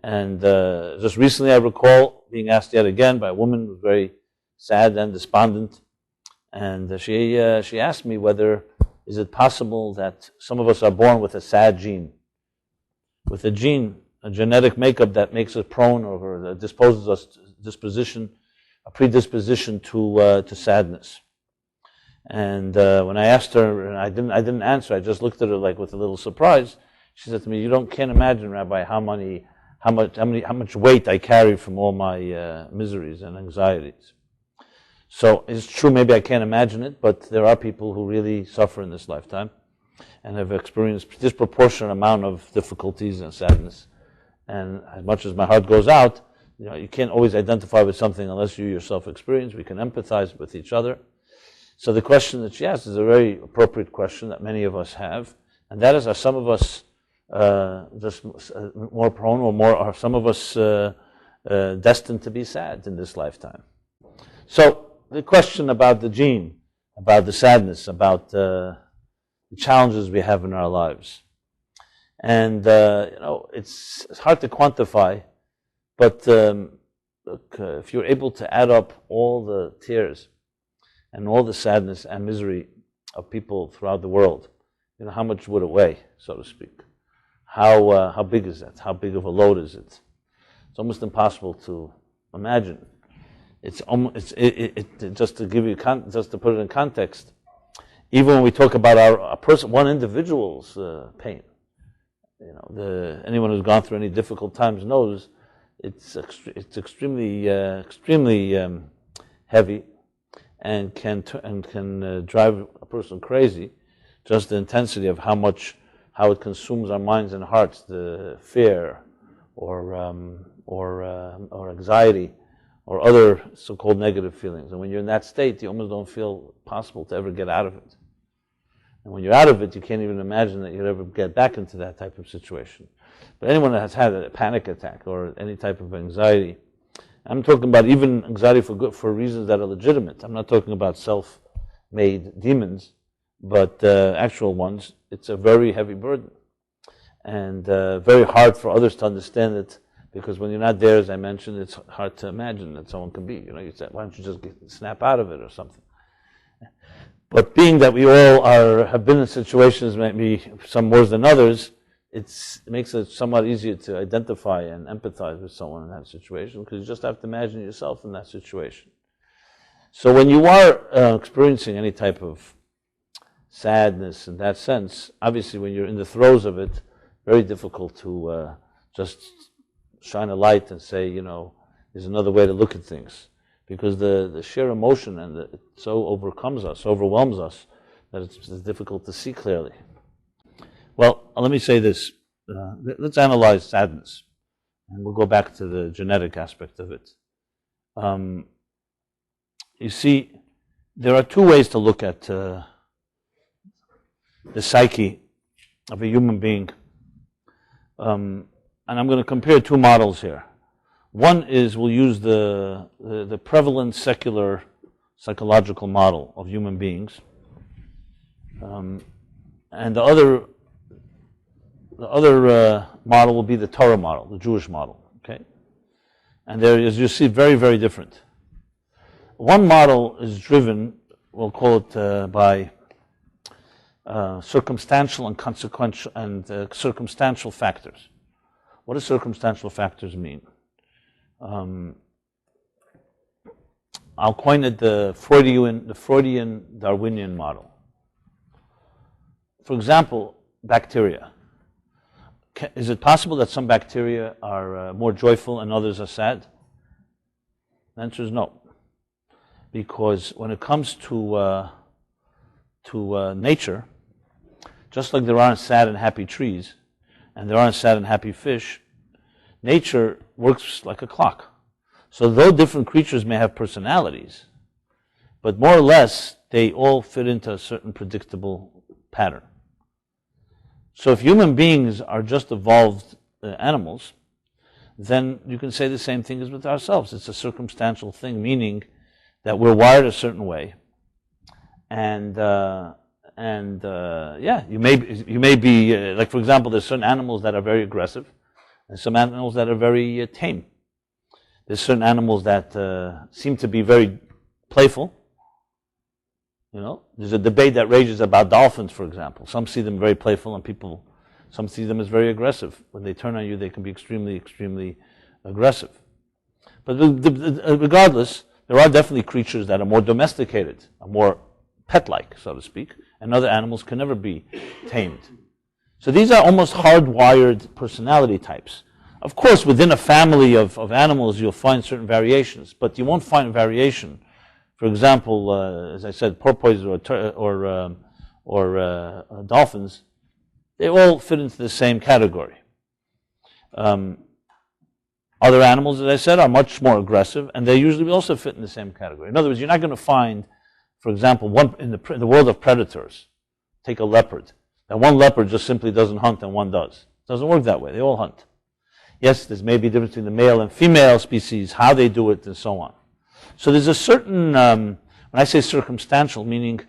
And just recently I recall being asked yet again by a woman who was very sad and despondent. And she asked me whether is it possible that some of us are born with a sad gene, with a gene, a genetic makeup that makes us prone or disposes us a predisposition to sadness. And when I asked her, and I didn't answer, I just looked at her like with a little surprise. She said to me, can't imagine, Rabbi, how much weight I carry from all my miseries and anxieties. So it's true, maybe I can't imagine it, but there are people who really suffer in this lifetime and have experienced disproportionate amount of difficulties and sadness. And as much as my heart goes out, you can't always identify with something unless you yourself experience. We can empathize with each other. So the question that she asked is a very appropriate question that many of us have, and that is, are some of us just more prone, are some of us destined to be sad in this lifetime? So the question about the gene, about the sadness, about the challenges we have in our lives. And, it's hard to quantify, but look, if you're able to add up all the tears and all the sadness and misery of people throughout the world, how much would it weigh, so to speak? How big is that? How big of a load is it? It's almost impossible to imagine. It's just to give you just to put it in context. Even when we talk about one individual's pain, anyone who's gone through any difficult times knows it's extremely heavy and can drive a person crazy. Just the intensity of how it consumes our minds and hearts, the fear or anxiety, or other so-called negative feelings. And when you're in that state, you almost don't feel possible to ever get out of it. And when you're out of it, you can't even imagine that you'd ever get back into that type of situation. But anyone that has had a panic attack or any type of anxiety, I'm talking about even anxiety for reasons that are legitimate. I'm not talking about self-made demons, but actual ones. It's a very heavy burden. And very hard for others to understand it, because when you're not there, as I mentioned, it's hard to imagine that someone can be. You say, why don't you just snap out of it or something? But being that we all have been in situations, maybe some worse than others, it makes it somewhat easier to identify and empathize with someone in that situation, because you just have to imagine yourself in that situation. So when you are experiencing any type of sadness in that sense, obviously when you're in the throes of it, very difficult to just shine a light and say, there's another way to look at things, because the sheer emotion it so overwhelms us that it's difficult to see clearly. Well, let me say this. Let's analyze sadness, and we'll go back to the genetic aspect of it. You see, there are two ways to look at the psyche of a human being. And I'm going to compare two models here. One is, we'll use the prevalent secular psychological model of human beings, and the other model will be the Torah model, the Jewish model. Okay, and there, as you see, very, very different. One model is driven, we'll call it by circumstantial and consequential and circumstantial factors. What do circumstantial factors mean? I'll coin it the Freudian Darwinian model. For example, bacteria. Is it possible that some bacteria are more joyful and others are sad? The answer is no. Because when it comes to nature, just like there aren't sad and happy trees, and there aren't sad and happy fish, nature works like a clock. So though different creatures may have personalities, but more or less they all fit into a certain predictable pattern. So if human beings are just evolved animals, then you can say the same thing as with ourselves. It's a circumstantial thing, meaning that we're wired a certain way, and you may be like, for example, there's certain animals that are very aggressive, and some animals that are very tame. There's certain animals that seem to be very playful. There's a debate that rages about dolphins, for example. Some see them very playful, and some see them as very aggressive. When they turn on you, they can be extremely, extremely aggressive. But regardless, there are definitely creatures that are more domesticated, are more pet-like, so to speak, and other animals can never be tamed. So these are almost hardwired personality types. Of course, within a family of animals, you'll find certain variations, but you won't find a variation. For example, as I said, porpoises or dolphins, they all fit into the same category. Other animals, as I said, are much more aggressive, and they usually also fit in the same category. In other words, you're not going to find, for example, in the world of predators, take a leopard. That one leopard just simply doesn't hunt and one does. It doesn't work that way. They all hunt. Yes, there's maybe a difference between the male and female species, how they do it, and so on. So there's a certain, when I say circumstantial, meaning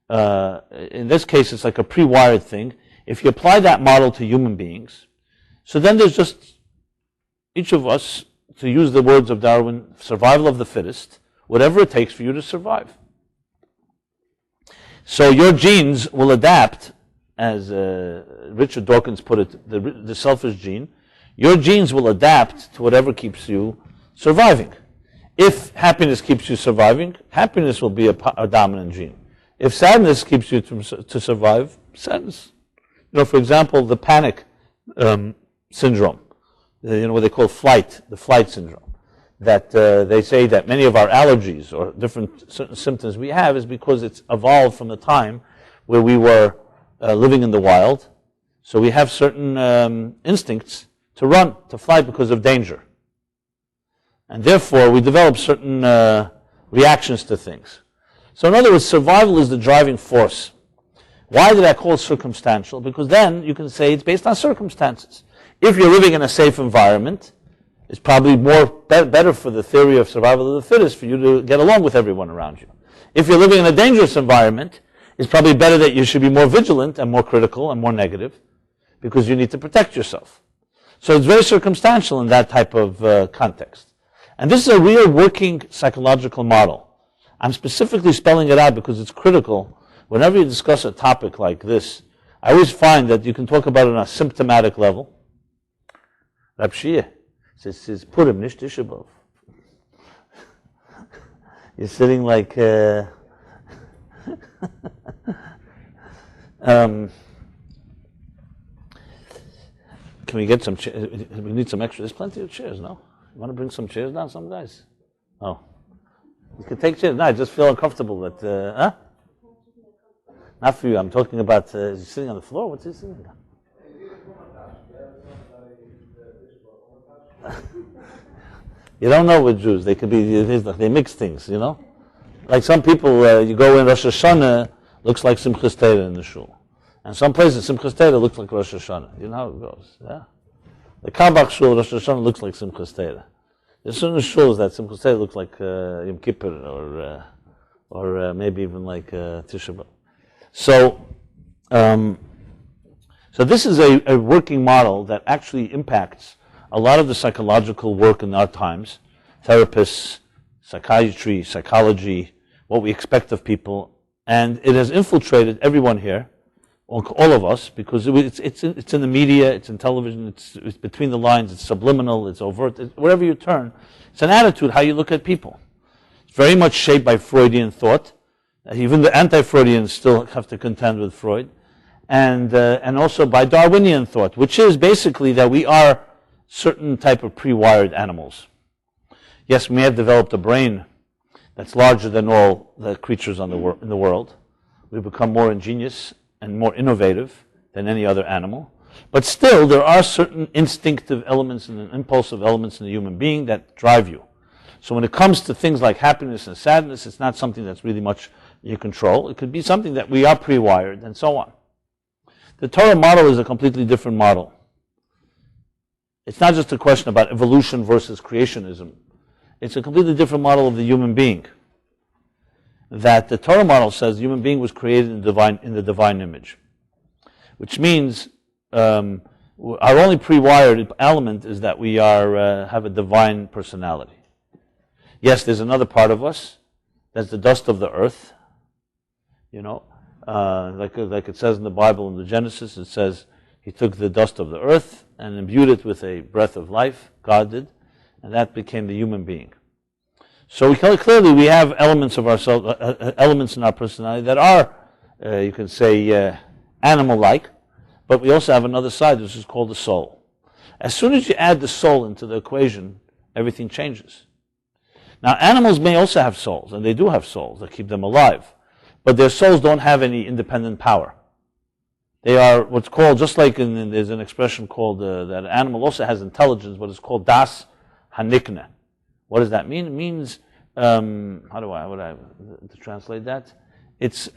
in this case it's like a pre-wired thing. If you apply that model to human beings, so then there's just each of us, to use the words of Darwin, survival of the fittest, whatever it takes for you to survive. So your genes will adapt, as Richard Dawkins put it, the selfish gene. Your genes will adapt to whatever keeps you surviving. If happiness keeps you surviving, happiness will be a dominant gene. If sadness keeps you to survive, sadness. For example, the panic syndrome, what they call the flight syndrome, that they say that many of our allergies or certain symptoms we have is because it's evolved from the time where we were living in the wild. So we have certain instincts to run, to fly because of danger. And therefore, we develop certain reactions to things. So in other words, survival is the driving force. Why did I call it circumstantial? Because then you can say it's based on circumstances. If you're living in a safe environment, it's probably better for the theory of survival of the fittest for you to get along with everyone around you. If you're living in a dangerous environment, it's probably better that you should be more vigilant and more critical and more negative because you need to protect yourself. So it's very circumstantial in that type of context. And this is a real working psychological model. I'm specifically spelling it out because it's critical. Whenever you discuss a topic like this, I always find that you can talk about it on a symptomatic level. Rab Shia says, Purim, nicht Tisha B'Av. You're sitting like... Can we get some chairs? We need some extra. There's plenty of chairs, no? You want to bring some chairs down, some guys? Oh. You can take chairs. No, I just feel uncomfortable that, huh? Not for you. I'm talking about, is he sitting on the floor? What's he sitting on? You don't know with Jews. They could be, they mix things, Like some people, you go in Rosh Hashanah, looks like Simchas Torah in the shul. And some places, Simchas Torah looks like Rosh Hashanah. You know how it goes, yeah? The Kabbalah shul, Rosh Hashanah looks like Simchas Torah. There's certain shuls that Simchas Torah looks like Yom Kippur or maybe even like Tisha B'Av. So this is a working model that actually impacts a lot of the psychological work in our times, therapists, psychiatry, psychology, what we expect of people, and it has infiltrated everyone here, all of us, because it's in the media, it's in television, it's between the lines, it's subliminal, it's overt, wherever you turn. It's an attitude, how you look at people. It's very much shaped by Freudian thought. Even the anti-Freudians still have to contend with Freud. And also by Darwinian thought, which is basically that we are certain type of pre-wired animals. Yes, we may have developed a brain that's larger than all the creatures in the world. We've become more ingenious and more innovative than any other animal. But still, there are certain instinctive elements and impulsive elements in the human being that drive you. So when it comes to things like happiness and sadness, it's not something that's really much you control. It could be something that we are pre-wired and so on. The Torah model is a completely different model. It's not just a question about evolution versus creationism. It's a completely different model of the human being. That the Torah model says the human being was created in the divine image. Which means, when our only pre-wired element is that we have a divine personality. Yes, there's another part of us that's the dust of the earth. Like it says in the Bible in the Genesis, it says he took the dust of the earth and imbued it with a breath of life, God did, and that became the human being. So clearly we have elements of ourselves, elements in our personality that are, you can say, animal-like, but we also have another side, which is called the soul. As soon as you add the soul into the equation, everything changes. Now, animals may also have souls, and they do have souls that keep them alive, but their souls don't have any independent power. They are what's called, just like there's an expression called that an animal also has intelligence, what is called das hanikne. What does that mean? It means, to translate that? It's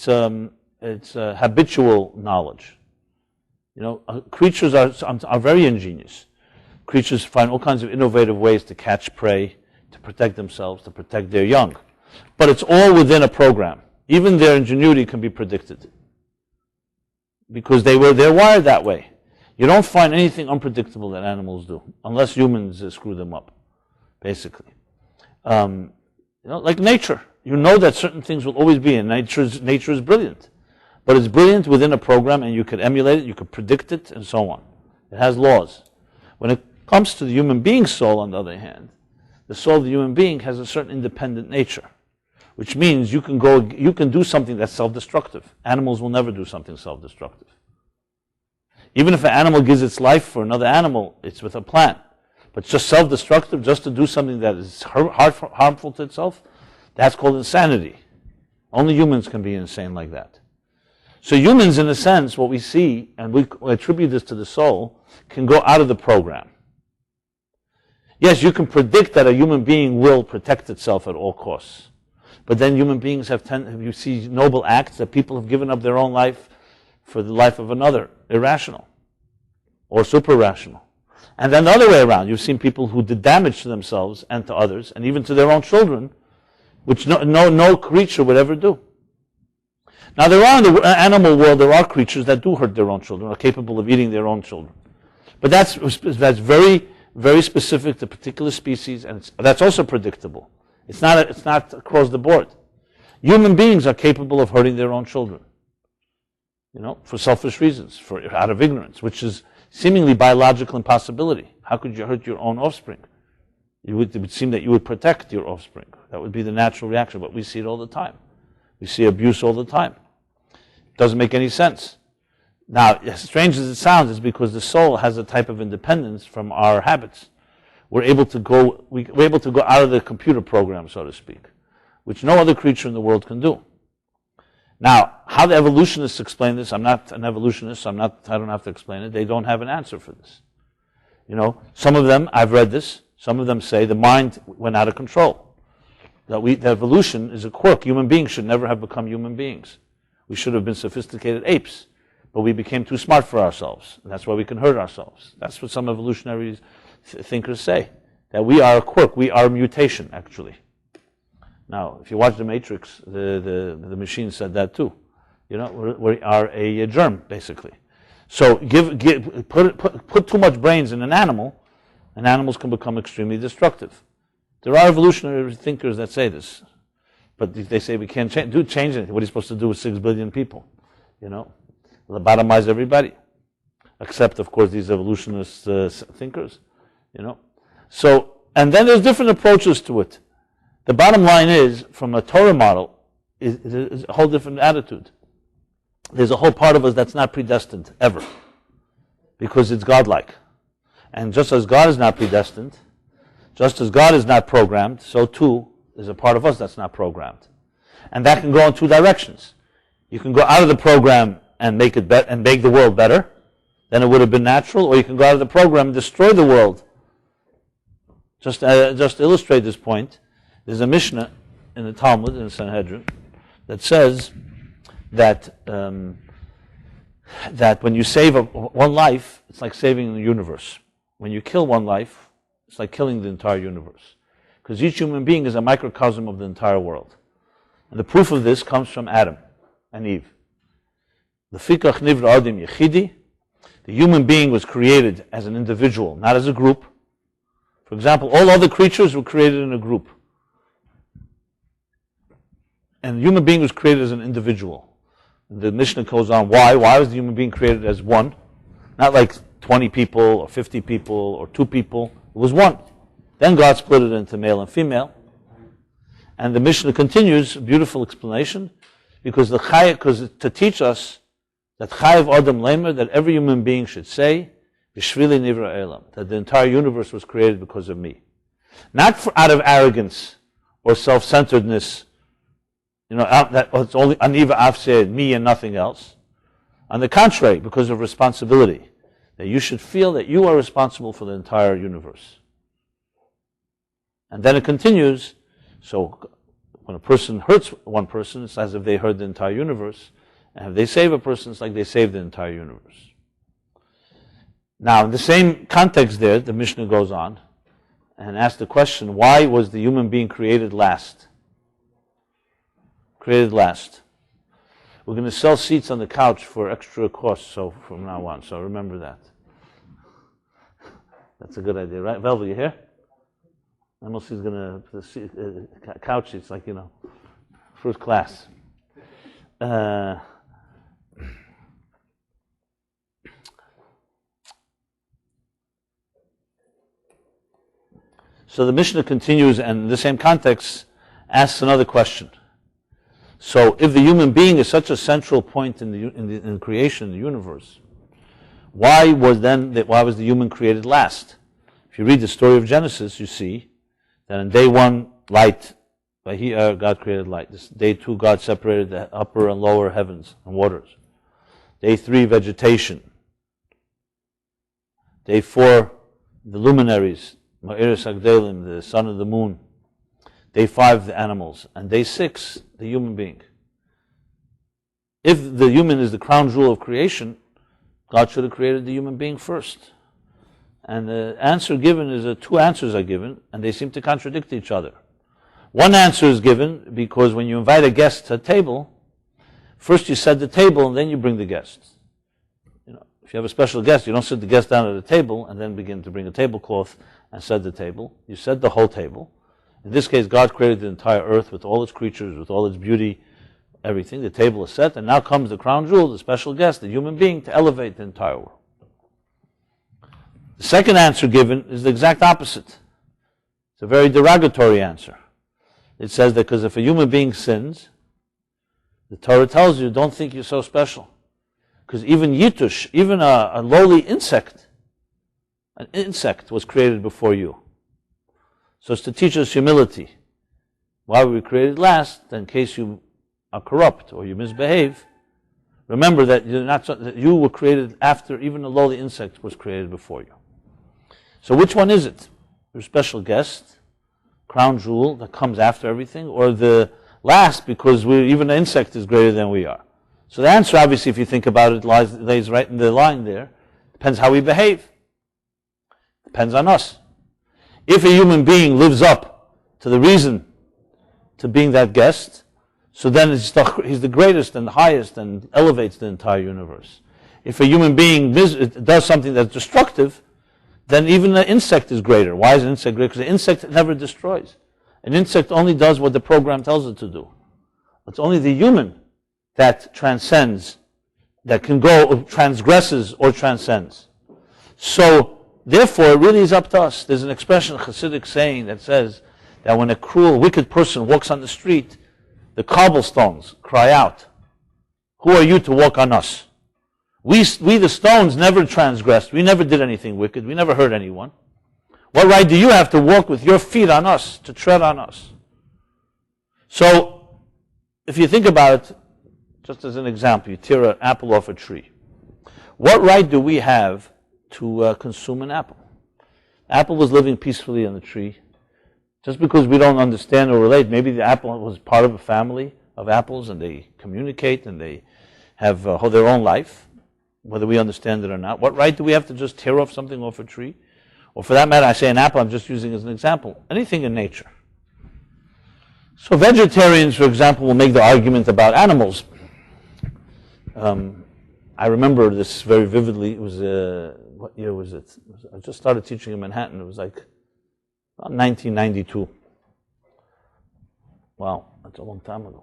a habitual knowledge. Creatures are very ingenious. Creatures find all kinds of innovative ways to catch prey, to protect themselves, to protect their young. But it's all within a program. Even their ingenuity can be predicted. Because they're wired that way. You don't find anything unpredictable that animals do, unless humans screw them up, basically. Like nature. You know that certain things will always be, and nature is brilliant. But it's brilliant within a program, and you could emulate it, you could predict it, and so on. It has laws. When it comes to the human being's soul, on the other hand, the soul of the human being has a certain independent nature, which means you can do something that's self-destructive. Animals will never do something self-destructive. Even if an animal gives its life for another animal, it's with a plan. But just self-destructive, just to do something that is harmful to itself, that's called insanity. Only humans can be insane like that. So humans, in a sense, what we see, and we attribute this to the soul, can go out of the program. Yes, you can predict that a human being will protect itself at all costs. But then human beings you see noble acts that people have given up their own life for the life of another, irrational or super-rational. And then the other way around, you've seen people who did damage to themselves and to others, and even to their own children, which no creature would ever do. Now, there are in the animal world, there are creatures that do hurt their own children, are capable of eating their own children. But that's very, very specific to particular species, and that's also predictable. It's not across the board. Human beings are capable of hurting their own children, for selfish reasons, out of ignorance, which is seemingly biological impossibility. How could you hurt your own offspring? It would seem that you would protect your offspring. That would be the natural reaction, but we see it all the time. We see abuse all the time. It doesn't make any sense. Now, as strange as it sounds, it's because the soul has a type of independence from our habits. We're able to go out of the computer program, so to speak, which no other creature in the world can do. Now, how the evolutionists explain this, I'm not an evolutionist, I don't have to explain it. They don't have an answer for this. Some of them, I've read this, some of them say the mind went out of control. That evolution is a quirk. Human beings should never have become human beings. We should have been sophisticated apes, but we became too smart for ourselves, and that's why we can hurt ourselves. That's what some evolutionary thinkers say, that we are a quirk, we are a mutation, actually. Now, if you watch The Matrix, the machine said that too. We are a germ, basically. So put too much brains in an animal, and animals can become extremely destructive. There are evolutionary thinkers that say this, but they say we can't change anything. What are you supposed to do with 6 billion people? Lobotomize everybody, except, of course, these evolutionist thinkers. So, and then there's different approaches to it. The bottom line is, from a Torah model, is a whole different attitude. There's a whole part of us that's not predestined, ever, because it's godlike. And just as God is not predestined, just as God is not programmed, so too there's a part of us that's not programmed. And that can go in 2 directions. You can go out of the program and make it and make the world better than it would have been natural, or you can go out of the program and destroy the world. Just to illustrate this point, there's a Mishnah in the Talmud, in the Sanhedrin, that says that when you save one life, it's like saving the universe. When you kill one life, it's like killing the entire universe. Because each human being is a microcosm of the entire world. And the proof of this comes from Adam and Eve. L'fikach nivra adam yechidi, The human being was created as an individual, not as a group. For example, all other creatures were created in a group. And the human being was created as an individual. The Mishnah goes on, why? Why was the human being created as one? Not like 20 people or 50 people or 2 people. It was one. Then God split it into male and female. And the Mishnah continues, a beautiful explanation, because to teach us that Chayav Adam Lemer, that every human being should say, B'shvili Nivra Elam, that the entire universe was created because of me. Not out of arrogance or self-centeredness, that it's only Aniva Afsed, me and nothing else. On the contrary, because of responsibility, that you should feel that you are responsible for the entire universe. And then it continues, so when a person hurts one person, it's as if they hurt the entire universe. And if they save a person, it's like they saved the entire universe. Now, in the same context there, the Mishnah goes on and asks the question, why was the human being created last? Created last. We're going to sell seats on the couch for extra cost, so from now on, so remember that. That's a good idea, right? Velva, you here? Amos is going to put the couch seats, like, first class. So the Mishnah continues, and in the same context, asks another question. So, if the human being is such a central point in creation, in the universe, why was the human created last? If you read the story of Genesis, you see that in day 1, light, God created light. Day 2, God separated the upper and lower heavens and waters. Day 3, vegetation. Day 4, the luminaries, Ma'iris Agdelim, the sun and the moon. Day 5, the animals. And day 6, the human being. If the human is the crown jewel of creation, God should have created the human being first. And the answer given is 2 answers are given, and they seem to contradict each other. One answer is given because when you invite a guest to a table, first you set the table and then you bring the guest. If you have a special guest, you don't sit the guest down at a table and then begin to bring a tablecloth and set the table. You set the whole table. In this case, God created the entire earth with all its creatures, with all its beauty, everything. The table is set, and now comes the crown jewel, the special guest, the human being, to elevate the entire world. The second answer given is the exact opposite. It's a very derogatory answer. It says that because if a human being sins, the Torah tells you, don't think you're so special. Because even Yitush, even a lowly insect, an insect was created before you. So it's to teach us humility. Why were we created last? Then in case you are corrupt or you misbehave, remember that that you were created after even a lowly insect was created before you. So which one is it? Your special guest, crown jewel that comes after everything, or the last because even an insect is greater than we are? So the answer, obviously, if you think about it, lays right in the line there. Depends how we behave. Depends on us. If a human being lives up to the reason to being that guest, so then he's the greatest and the highest and elevates the entire universe. If a human being does something that's destructive, then even an insect is greater. Why is an insect greater? Because an insect never destroys. An insect only does what the program tells it to do. It's only the human that transcends, that can go, transgresses or transcends. So, therefore, it really is up to us. There's an expression, a Hasidic saying that says that when a cruel, wicked person walks on the street, the cobblestones cry out, "Who are you to walk on us?" We the stones never transgressed. We never did anything wicked. We never hurt anyone. What right do you have to walk with your feet on us, to tread on us? So, if you think about it, just as an example, you tear an apple off a tree. What right do we have to consume an apple? The apple was living peacefully on the tree. Just because we don't understand or relate, maybe the apple was part of a family of apples and they communicate and they have their own life, whether we understand it or not. What right do we have to just tear off something off a tree? Or for that matter, I say an apple, I'm just using as an example. Anything in nature. So vegetarians, for example, will make the argument about animals. I remember this very vividly. It was, what year was it? I just started teaching in Manhattan. It was like about 1992. Wow, that's a long time ago.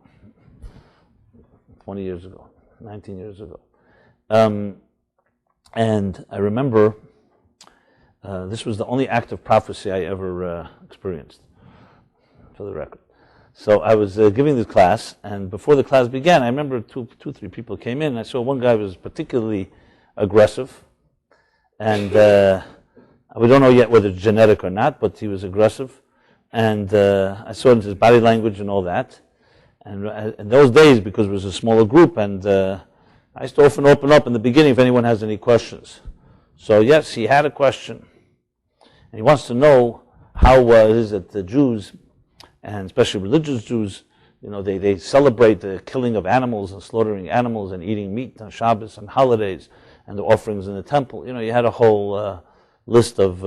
20 years ago, 19 years ago. And I remember this was the only act of prophecy I ever experienced, for the record. So I was giving this class, and before the class began, I remember three people came in. I saw one guy was particularly aggressive, and we don't know yet whether it's genetic or not, but he was aggressive. And I saw his body language and all that. And in those days, because it was a smaller group, and I used to often open up in the beginning if anyone has any questions. So yes, he had a question. And he wants to know how it is that the Jews, and especially religious Jews, they celebrate the killing of animals and slaughtering animals and eating meat on Shabbos and holidays and the offerings in the temple. You had a whole list of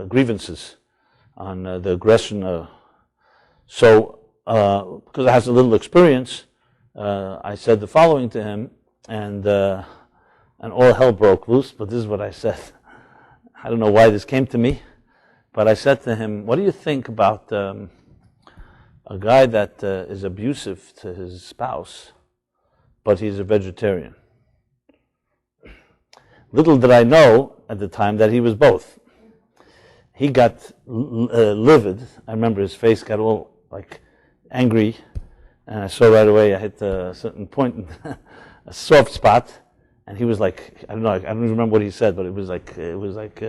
grievances on the aggression. So because I had a little experience, I said the following to him, and all hell broke loose. But this is what I said. I don't know why this came to me, but I said to him, "What do you think about a guy that is abusive to his spouse, but he's a vegetarian?" Little did I know at the time that he was both. He got livid. I remember his face got all like angry, and I saw right away I hit a certain point, a soft spot, and he was like, I don't remember what he said, but it was like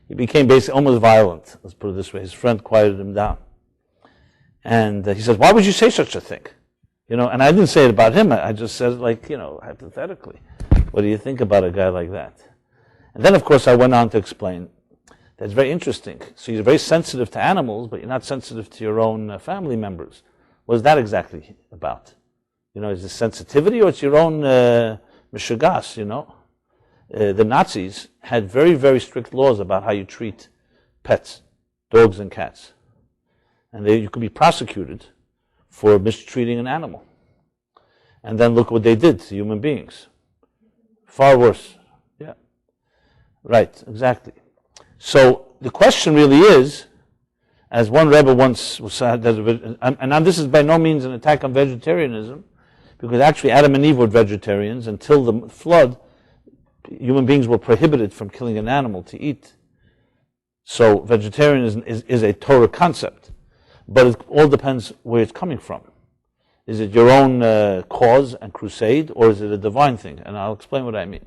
he became basically almost violent. Let's put it this way. His friend quieted him down, and he says, "Why would you say such a thing?" And I didn't say it about him. I just said it hypothetically. What do you think about a guy like that? And then, of course, I went on to explain that it's very interesting. So you're very sensitive to animals, but you're not sensitive to your own family members. What is that exactly about? Is this sensitivity, or it's your own mishugas? The Nazis had very, very strict laws about how you treat pets, dogs and cats. And you could be prosecuted for mistreating an animal. And then look what they did to human beings. Far worse. Yeah. Right, exactly. So the question really is, as one Rebbe once said, and now this is by no means an attack on vegetarianism, because actually Adam and Eve were vegetarians until the flood. Human beings were prohibited from killing an animal to eat. So vegetarianism is a Torah concept, but it all depends where it's coming from. Is it your own cause and crusade, or is it a divine thing? And I'll explain what I mean.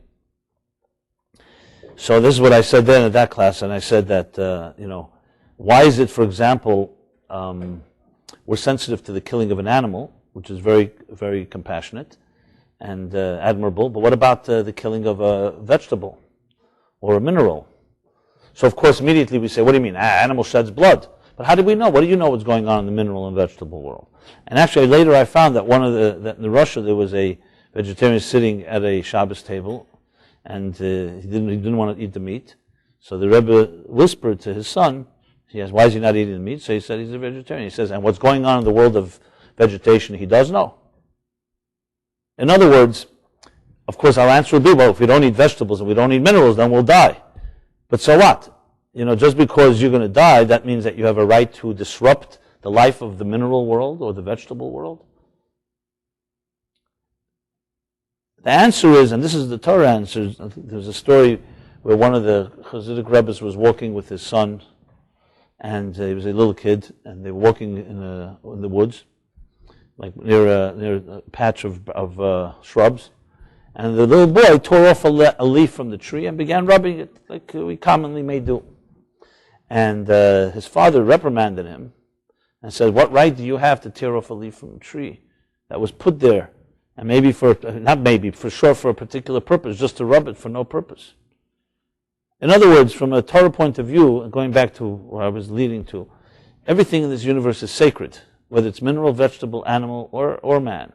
So this is what I said then at that class, and I said that, why is it, for example, we're sensitive to the killing of an animal, which is very, very compassionate and admirable, but what about the killing of a vegetable or a mineral? So, of course, immediately we say, what do you mean? Animal sheds blood. But how do we know? What do you know what's going on in the mineral and vegetable world? And actually, later I found that that in Russia there was a vegetarian sitting at a Shabbos table, and he didn't want to eat the meat. So the Rebbe whispered to his son, he asked, why is he not eating the meat? So he said he's a vegetarian. He says, and what's going on in the world of vegetation, he does know. In other words, of course, our answer would be, well, if we don't eat vegetables and we don't eat minerals, then we'll die. But so what? Just because you're going to die, that means that you have a right to disrupt the life of the mineral world or the vegetable world? The answer is, and this is the Torah answer, there's a story where one of the Hasidic Rebbes was walking with his son, and he was a little kid, and they were walking in the woods, like near a patch of shrubs, and the little boy tore off a leaf from the tree and began rubbing it, like we commonly may do. And his father reprimanded him and said, what right do you have to tear off a leaf from a tree that was put there, and for sure for a particular purpose, just to rub it for no purpose? In other words, from a Torah point of view, going back to where I was leading to, everything in this universe is sacred, whether it's mineral, vegetable, animal, or man,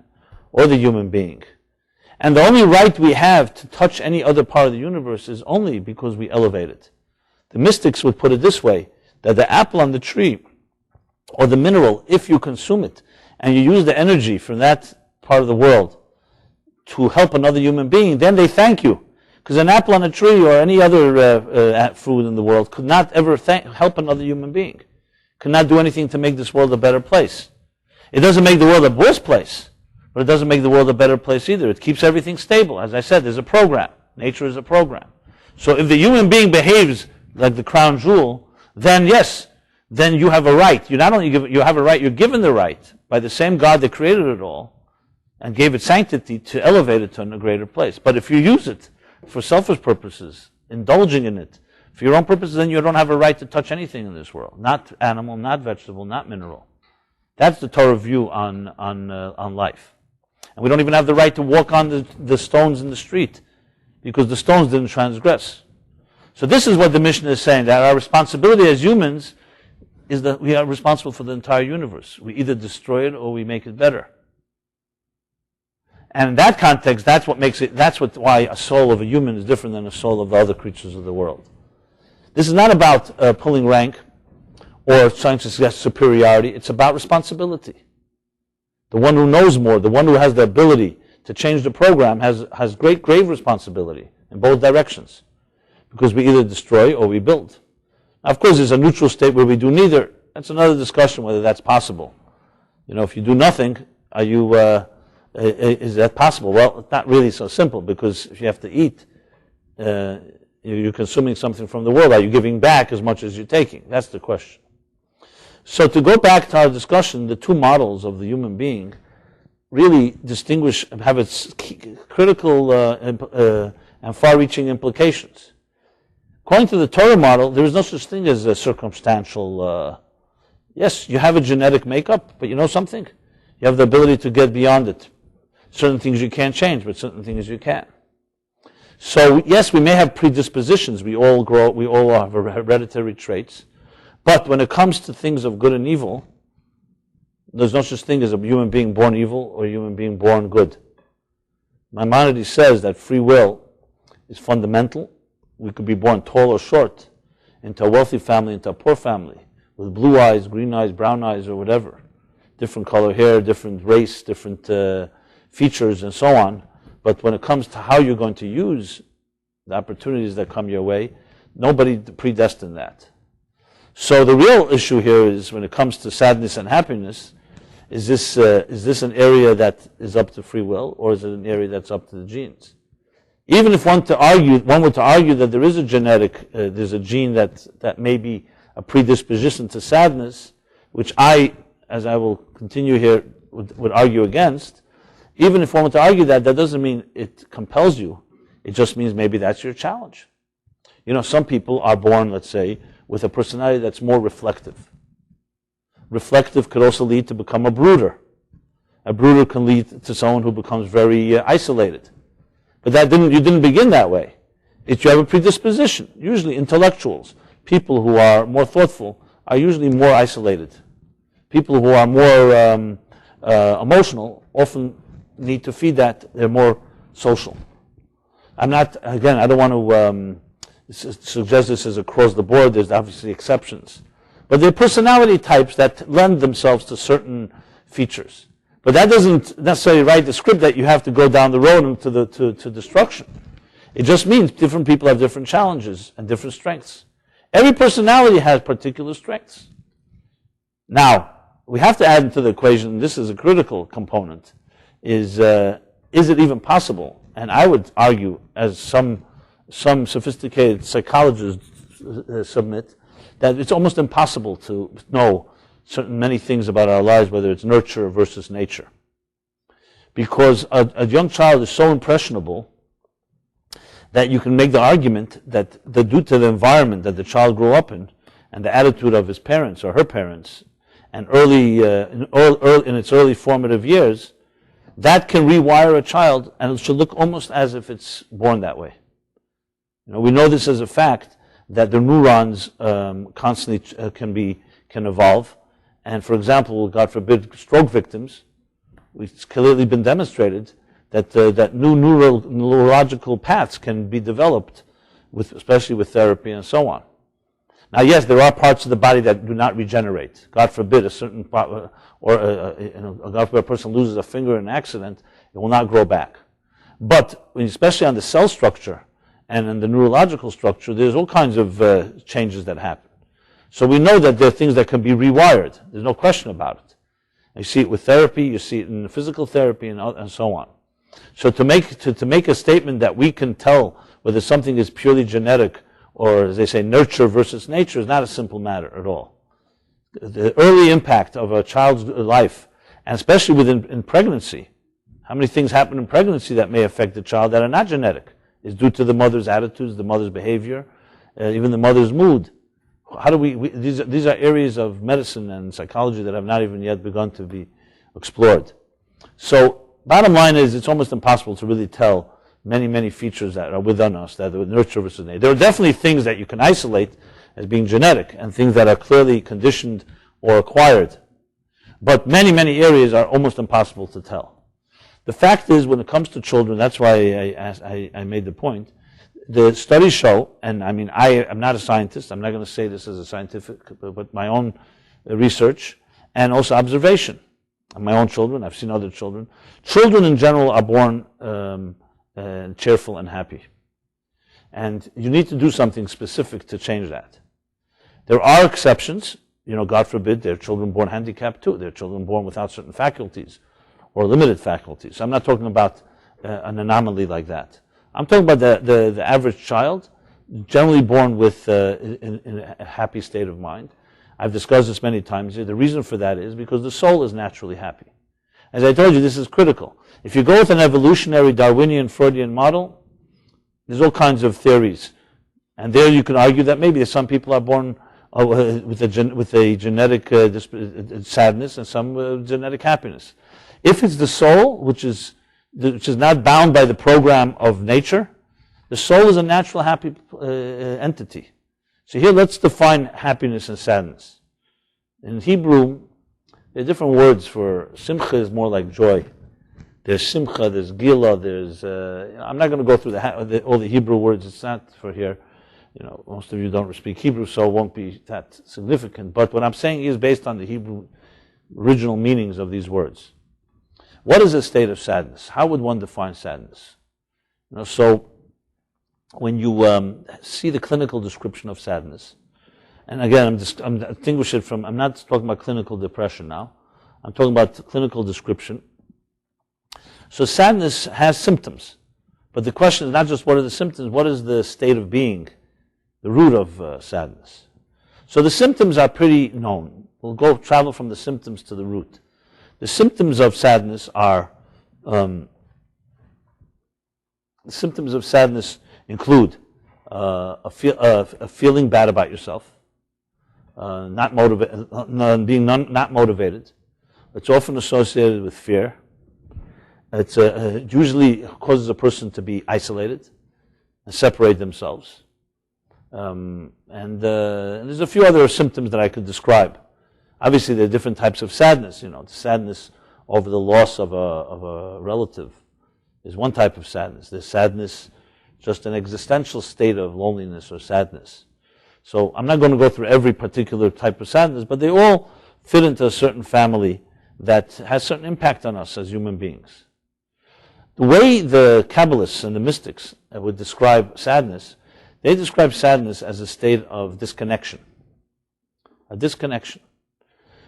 or the human being. And the only right we have to touch any other part of the universe is only because we elevate it. The mystics would put it this way, that the apple on the tree, or the mineral, if you consume it, and you use the energy from that part of the world to help another human being, then they thank you. Because an apple on a tree or any other fruit in the world could not ever help another human being. Could not do anything to make this world a better place. It doesn't make the world a worse place, but it doesn't make the world a better place either. It keeps everything stable. As I said, there's a program. Nature is a program. So if the human being behaves like the crown jewel, then yes, then you have a right. You not only you have a right, you're given the right by the same God that created it all and gave it sanctity to elevate it to a greater place. But if you use it for selfish purposes, indulging in it, for your own purposes, then you don't have a right to touch anything in this world. Not animal, not vegetable, not mineral. That's the Torah view on life. And we don't even have the right to walk on the stones in the street because the stones didn't transgress. So this is what the Mishnah is saying, that our responsibility as humans is that we are responsible for the entire universe. We either destroy it or we make it better. And in that context, that's why a soul of a human is different than a soul of the other creatures of the world. This is not about pulling rank or trying to suggest superiority. It's about responsibility. The one who knows more, the one who has the ability to change the program has great, grave responsibility in both directions. Because we either destroy or we build. Now, of course, there's a neutral state where we do neither. That's another discussion whether that's possible. If you do nothing, is that possible? Well, it's not really so simple, because if you have to eat, you're consuming something from the world. Are you giving back as much as you're taking? That's the question. So to go back to our discussion, the two models of the human being really have its critical and far-reaching implications. According to the Torah model, there is no such thing as a circumstantial. Yes, you have a genetic makeup, but you know something? You have the ability to get beyond it. Certain things you can't change, but certain things you can. So yes, we may have predispositions. We all have hereditary traits. But when it comes to things of good and evil, there's no such thing as a human being born evil or a human being born good. Maimonides says that free will is fundamental. We could be born tall or short, into a wealthy family, into a poor family, with blue eyes, green eyes, brown eyes, or whatever. Different color hair, different race, different features, and so on. But when it comes to how you're going to use the opportunities that come your way, nobody predestined that. So the real issue here is, when it comes to sadness and happiness, is this an area that is up to free will, or is it an area that's up to the genes? Even if one were to argue that there is a there's a gene that may be a predisposition to sadness, which as I will continue here, would argue against. Even if one were to argue that doesn't mean it compels you. It just means maybe that's your challenge. Some people are born, let's say, with a personality that's more reflective. Reflective could also lead to become a brooder. A brooder can lead to someone who becomes very isolated. But you didn't begin that way. You have a predisposition. Usually intellectuals, people who are more thoughtful, are usually more isolated. People who are more emotional often need to feed that. They're more social. I don't want to suggest this as across the board. There's obviously exceptions. But there are personality types that lend themselves to certain features. But that doesn't necessarily write the script that you have to go down the road to destruction. It just means different people have different challenges and different strengths. Every personality has particular strengths. Now, we have to add into the equation, and this is a critical component, is it even possible? And I would argue, as some sophisticated psychologists submit, that it's almost impossible to know many things about our lives, whether it's nurture versus nature. Because a young child is so impressionable that you can make the argument that due to the environment that the child grew up in and the attitude of his parents or her parents, and in its early formative years, that can rewire a child, and it should look almost as if it's born that way. We know this as a fact, that the neurons constantly can evolve. And for example, God forbid, stroke victims, it's clearly been demonstrated that new neurological paths can be developed, especially with therapy and so on. Now, yes, there are parts of the body that do not regenerate. God forbid, a certain part, God forbid, a person loses a finger in an accident, it will not grow back. But especially on the cell structure and in the neurological structure, there's all kinds of changes that happen. So we know that there are things that can be rewired. There's no question about it. You see it with therapy, you see it in physical therapy, and so on. So to make a statement that we can tell whether something is purely genetic or, as they say, nurture versus nature is not a simple matter at all. The early impact of a child's life, and especially in pregnancy, how many things happen in pregnancy that may affect the child that are not genetic, is due to the mother's attitudes, the mother's behavior, even the mother's mood. How do these are areas of medicine and psychology that have not even yet begun to be explored. So, bottom line is, it's almost impossible to really tell many features that are within us that are nurture versus nature. There are definitely things that you can isolate as being genetic and things that are clearly conditioned or acquired. But many areas are almost impossible to tell. The fact is, when it comes to children, that's why I made the point, the studies show, and I mean, I am not a scientist, I'm not going to say this as a scientific, but my own research and also observation of my own children. I've seen other children. Children in general are born cheerful and happy. And you need to do something specific to change that. There are exceptions. God forbid, there are children born handicapped too. There are children born without certain faculties or limited faculties. So I'm not talking about an anomaly like that. I'm talking about the average child, generally born with in a happy state of mind. I've discussed this many times here. The reason for that is because the soul is naturally happy. As I told you, this is critical. If you go with an evolutionary Darwinian Freudian model, there's all kinds of theories. And there you can argue that maybe some people are born with a genetic sadness and some genetic happiness. If it's the soul, which is not bound by the program of nature, the soul is a natural happy entity. So here let's define happiness and sadness. In Hebrew, there are different words for simcha is more like joy. There's simcha, there's gila, there's... I'm not going to go through all the Hebrew words, it's not for here. Most of you don't speak Hebrew, so it won't be that significant. But what I'm saying is based on the Hebrew original meanings of these words. What is a state of sadness? How would one define sadness? So when you see the clinical description of sadness, and again, I'm distinguishing it from, I'm not talking about clinical depression now, I'm talking about clinical description. So sadness has symptoms, but the question is not just what are the symptoms, what is the state of being, the root of sadness. So the symptoms are pretty known. We'll travel from the symptoms to the root. The symptoms of sadness are, include a feeling bad about yourself, not motivated. It's often associated with fear. It usually causes a person to be isolated and separate themselves. And there's a few other symptoms that I could describe. Obviously, there are different types of sadness. The sadness over the loss of a relative is one type of sadness. There's sadness, just an existential state of loneliness or sadness. So I'm not going to go through every particular type of sadness, but they all fit into a certain family that has certain impact on us as human beings. The way the Kabbalists and the mystics would describe sadness, they describe sadness as a state of disconnection. A disconnection.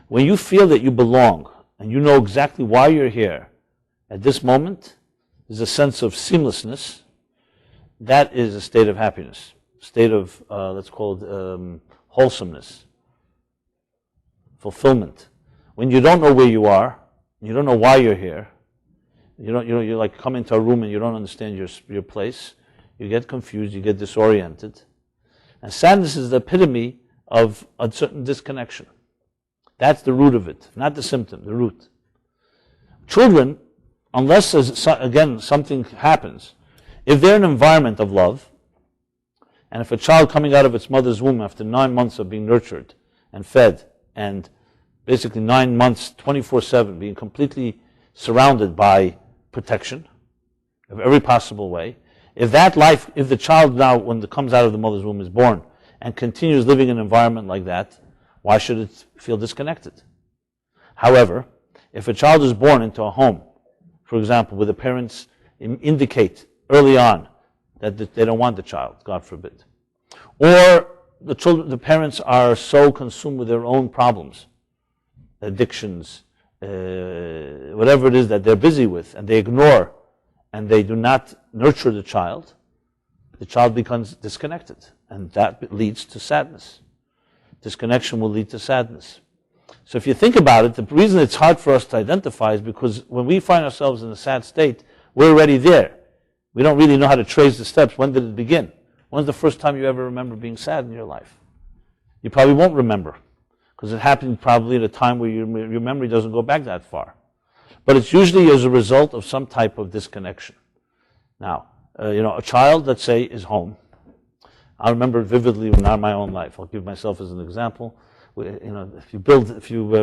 When you feel that you belong and you know exactly why you're here at this moment, there's a sense of seamlessness. That is a state of happiness, a state of, let's call it wholesomeness, fulfillment. When you don't know where you are, you don't know why you're here, you like come into a room and you don't understand your place, you get confused, you get disoriented. And sadness is the epitome of a certain disconnection. That's the root of it, not the symptom, the root. Children, unless, again, something happens, if they're in an environment of love, and if a child coming out of its mother's womb after 9 months of being nurtured and fed, and basically 9 months, 24/7, being completely surrounded by protection of every possible way, if the child now, when it comes out of the mother's womb, is born and continues living in an environment like that, why should it feel disconnected? However, if a child is born into a home, for example, where the parents indicate early on that they don't want the child, God forbid. Or the parents are so consumed with their own problems, addictions, whatever it is that they're busy with, and they ignore and they do not nurture the child becomes disconnected, and that leads to sadness. Disconnection will lead to sadness. So if you think about it, the reason it's hard for us to identify is because when we find ourselves in a sad state, we're already there. We don't really know how to trace the steps. When did it begin? When's the first time you ever remember being sad in your life? You probably won't remember, because it happened probably at a time where your memory doesn't go back that far. But it's usually as a result of some type of disconnection. You know, a child, let's say, is home. I remember vividly in my own life. I'll give myself as an example. If you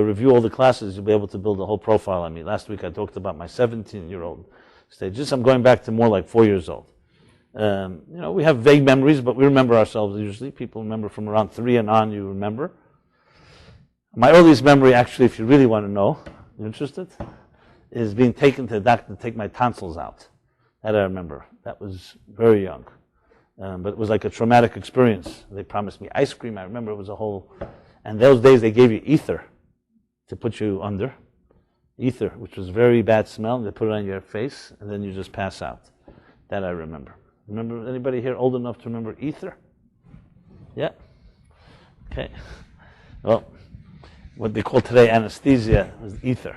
review all the classes, you'll be able to build a whole profile on me. Last week I talked about my 17-year-old stages. I'm going back to more like 4 years old. We have vague memories, but we remember ourselves usually. People remember from around 3 and on, you remember. My earliest memory, actually, if you really want to know, you're interested, is being taken to the doctor to take my tonsils out. That I remember. That was very young. But it was like a traumatic experience. They promised me ice cream. I remember it was a whole... And those days they gave you ether to put you under. Ether, which was very bad smell. They put it on your face, and then you just pass out. That I remember. Remember anybody here old enough to remember ether? Yeah? Okay. Well, what they call today anesthesia was ether.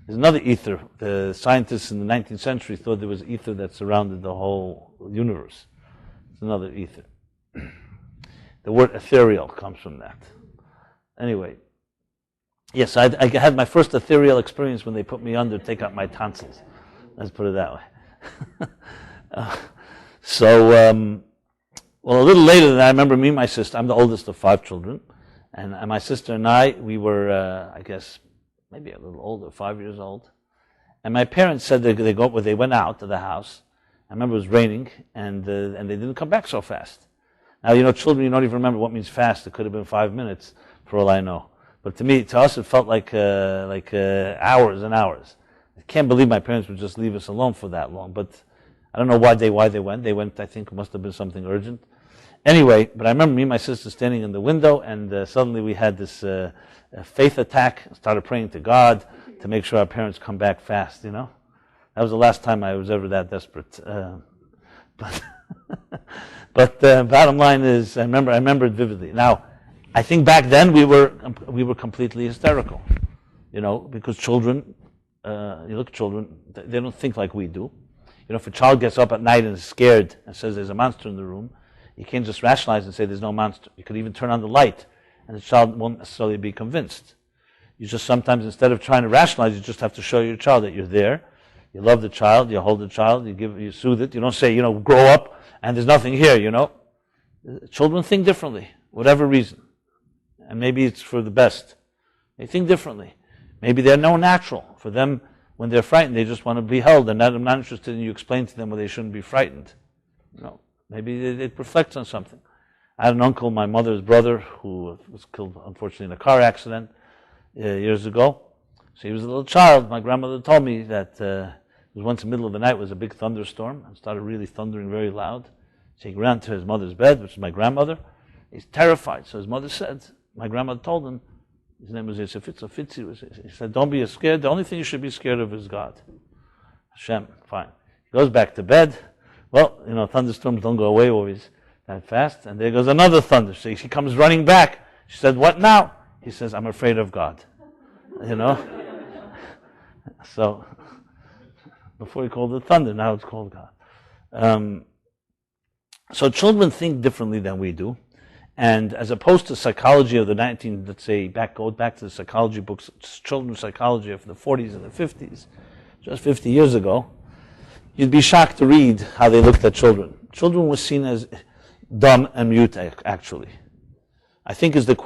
There's another ether. The scientists in the 19th century thought there was ether that surrounded the whole universe. It's another ether. The word ethereal comes from that. Anyway, yes, I had my first ethereal experience when they put me under to take out my tonsils. Let's put it that way. Well, a little later than that, I remember me and my sister, I'm the oldest of 5 children, and my sister and I, we were, I guess, maybe a little older, 5 years old. And my parents said they went out of the house. I remember it was raining, and they didn't come back so fast. Now, children, you don't even remember what means fast. It could have been 5 minutes, for all I know. But to us, it felt like hours and hours. I can't believe my parents would just leave us alone for that long. But I don't know why they went. They went, I think, it must have been something urgent. Anyway, but I remember me and my sister standing in the window, and suddenly we had this faith attack. Started praying to God to make sure our parents come back fast. That was the last time I was ever that desperate. But bottom line is, I remember it vividly. Now, I think back then we were completely hysterical, because children, you look at children, they don't think like we do. If a child gets up at night and is scared and says there's a monster in the room, you can't just rationalize and say there's no monster. You could even turn on the light, and the child won't necessarily be convinced. You just sometimes, instead of trying to rationalize, you just have to show your child that you're there. You love the child, you hold the child, you soothe it. You don't say, grow up and there's nothing here, Children think differently, whatever reason. And maybe it's for the best. They think differently. Maybe they're no natural. For them, when they're frightened, they just want to be held. And I'm not interested in you explain to them why they shouldn't be frightened. Maybe it reflects on something. I had an uncle, my mother's brother, who was killed, unfortunately, in a car accident years ago. So he was a little child. My grandmother told me that it was once in the middle of the night, was a big thunderstorm, and started really thundering very loud. So he ran to his mother's bed, which is my grandmother. He's terrified. So his mother said, my grandmother told him, his name was Yosef Fitzi, he said, don't be scared. The only thing you should be scared of is God. Hashem, fine. He goes back to bed. Well, thunderstorms don't go away always that fast. And there goes another thunder. So she comes running back. She said, what now? He says, I'm afraid of God. So, before he called it thunder, now it's called God. So children think differently than we do. And as opposed to psychology of the go back to the psychology books, children's psychology of the 40s and the 50s, just 50 years ago, you'd be shocked to read how they looked at children. Children were seen as dumb and mute, actually. I think it was the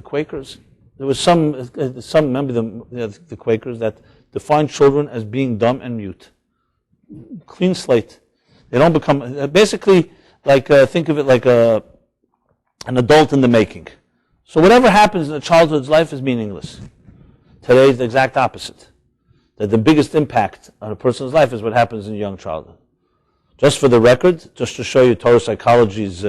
Quakers. There was some remember the Quakers that defined children as being dumb and mute. Clean slate. They don't become, basically, think of it like an adult in the making. So whatever happens in a childhood's life is meaningless. Today is the exact opposite. that the biggest impact on a person's life is what happens in young childhood. Just for the record, just to show you Torah psychology's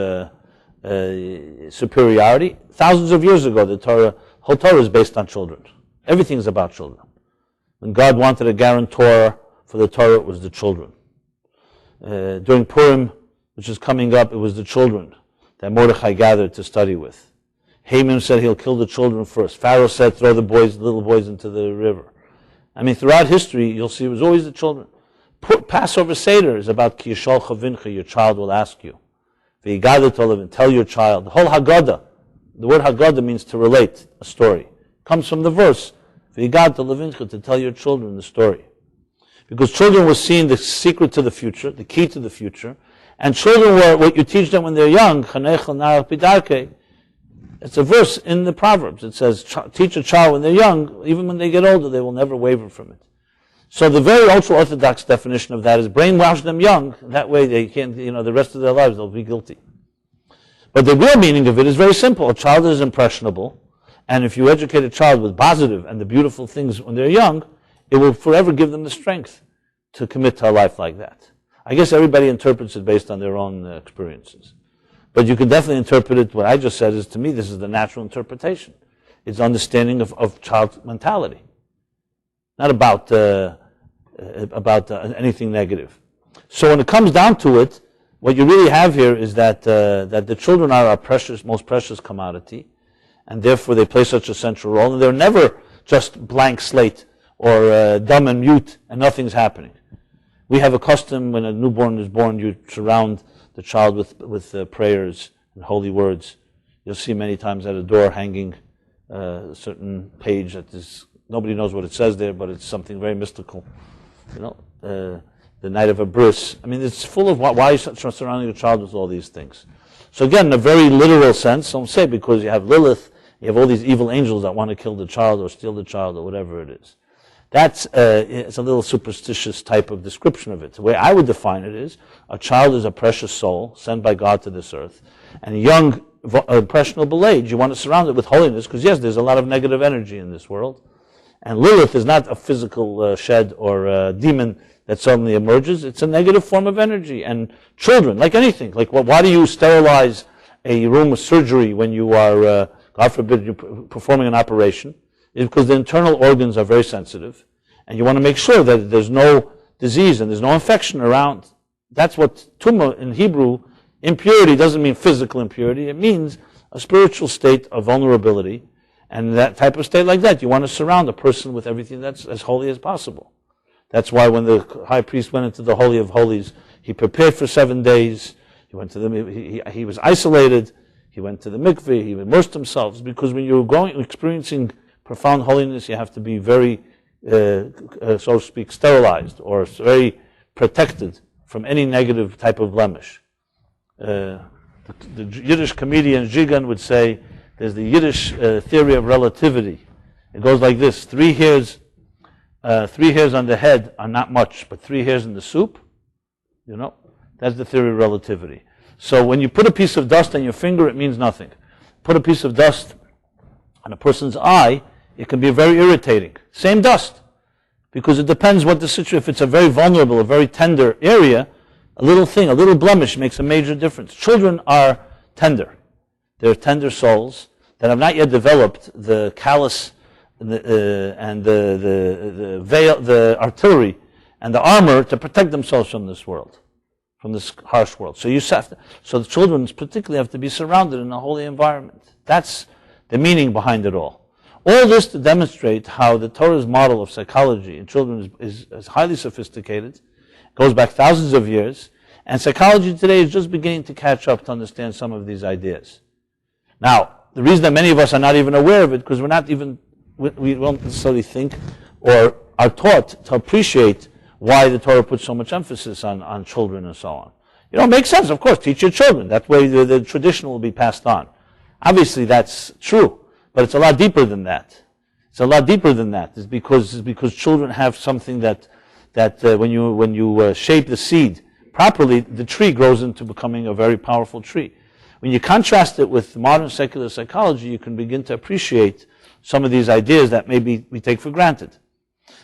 superiority, thousands of years ago, the whole Torah is based on children. Everything is about children. When God wanted a guarantor for the Torah, it was the children. During Purim, which is coming up, it was the children that Mordechai gathered to study with. Haman said he'll kill the children first. Pharaoh said throw the little boys into the river. I mean, throughout history, you'll see it was always the children. Passover Seder is about Ki yishal chavincha, your child will ask you. V'yigadah tolav, tell your child. The whole Haggadah, the word Haggadah means to relate a story. Comes from the verse, V'yigadah tolavincha, to tell your children the story. Because children were seeing the secret to the future, the key to the future, and children were what you teach them when they're young, chanech l'nar pidarke. It's a verse in the Proverbs. It says, teach a child when they're young, even when they get older, they will never waver from it. So the very ultra-Orthodox definition of that is brainwash them young. That way they can't, the rest of their lives they'll be guilty. But the real meaning of it is very simple. A child is impressionable, and if you educate a child with positive and the beautiful things when they're young, it will forever give them the strength to commit to a life like that. I guess everybody interprets it based on their own experiences. But you can definitely interpret it, what I just said is, to me, this is the natural interpretation. It's understanding of child mentality. Not about anything negative. So when it comes down to it, what you really have here is that the children are our most precious commodity, and therefore they play such a central role, and they're never just blank slate or dumb and mute, and nothing's happening. We have a custom when a newborn is born, you surround the child with prayers and holy words. You'll see many times at a door hanging a certain page that is, nobody knows what it says there, but it's something very mystical. The night of a bris. I mean, it's full of why are you surrounding a child with all these things? So again, in a very literal sense, don't say because you have Lilith, you have all these evil angels that want to kill the child or steal the child or whatever it is. That's it's a little superstitious type of description of it. The way I would define it is, a child is a precious soul sent by God to this earth, and a young, impressionable age, you want to surround it with holiness, because yes, there's a lot of negative energy in this world, and Lilith is not a physical shed or a demon that suddenly emerges. It's a negative form of energy, and children, like anything, why do you sterilize a room of surgery when you are, God forbid, you're performing an operation? Is because the internal organs are very sensitive, and you want to make sure that there's no disease and there's no infection around. That's what tumah in Hebrew, impurity doesn't mean physical impurity, it means a spiritual state of vulnerability, and that type of state like that, you want to surround a person with everything that's as holy as possible. That's why when the high priest went into the Holy of Holies, he prepared for 7 days, he went to he was isolated, he went to the mikveh, he immersed himself, because when you're experiencing profound holiness, you have to be very, so to speak, sterilized or very protected from any negative type of blemish. The Yiddish comedian Jigan would say, there's the Yiddish theory of relativity. It goes like this: 3 hairs on the head are not much, but 3 hairs in the soup, that's the theory of relativity. So when you put a piece of dust on your finger, it means nothing. Put a piece of dust on a person's eye, it can be very irritating. Same dust. Because it depends what the situation, if it's a very vulnerable, a very tender area, a little thing, a little blemish makes a major difference. Children are tender. They're tender souls that have not yet developed the callus and the veil, the artillery and the armor to protect themselves from this world, from this harsh world. So so the children particularly have to be surrounded in a holy environment. That's the meaning behind it all. All this to demonstrate how the Torah's model of psychology in children is highly sophisticated, goes back thousands of years, and psychology today is just beginning to catch up to understand some of these ideas. Now, the reason that many of us are not even aware of it, because we don't necessarily think or are taught to appreciate why the Torah puts so much emphasis on children and so on. It makes sense, of course, teach your children. That way the tradition will be passed on. Obviously, that's true. But it's a lot deeper than that. It's a lot deeper than that. It's because children have something that when you shape the seed properly, the tree grows into becoming a very powerful tree. When you contrast it with modern secular psychology, you can begin to appreciate some of these ideas that maybe we take for granted.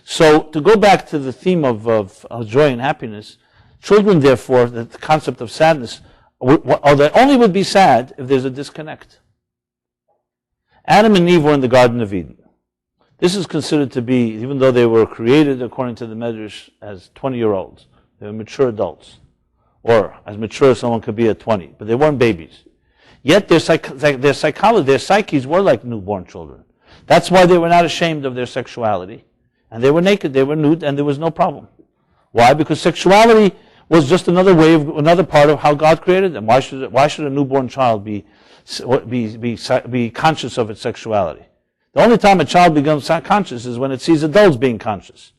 So to go back to the theme of joy and happiness, children, therefore, the concept of sadness, they only would be sad if there's a disconnect. Adam and Eve were in the Garden of Eden. This is considered to be, even though they were created according to the Medrash as 20-year-olds, they were mature adults, or as mature as someone could be at 20, but they weren't babies. Yet their psychology, their psyches were like newborn children. That's why they were not ashamed of their sexuality. And they were naked, they were nude, and there was no problem. Why? Because sexuality was just another part of how God created them. Why should a newborn child be conscious of its sexuality? The only time a child becomes conscious is when it sees adults being conscious.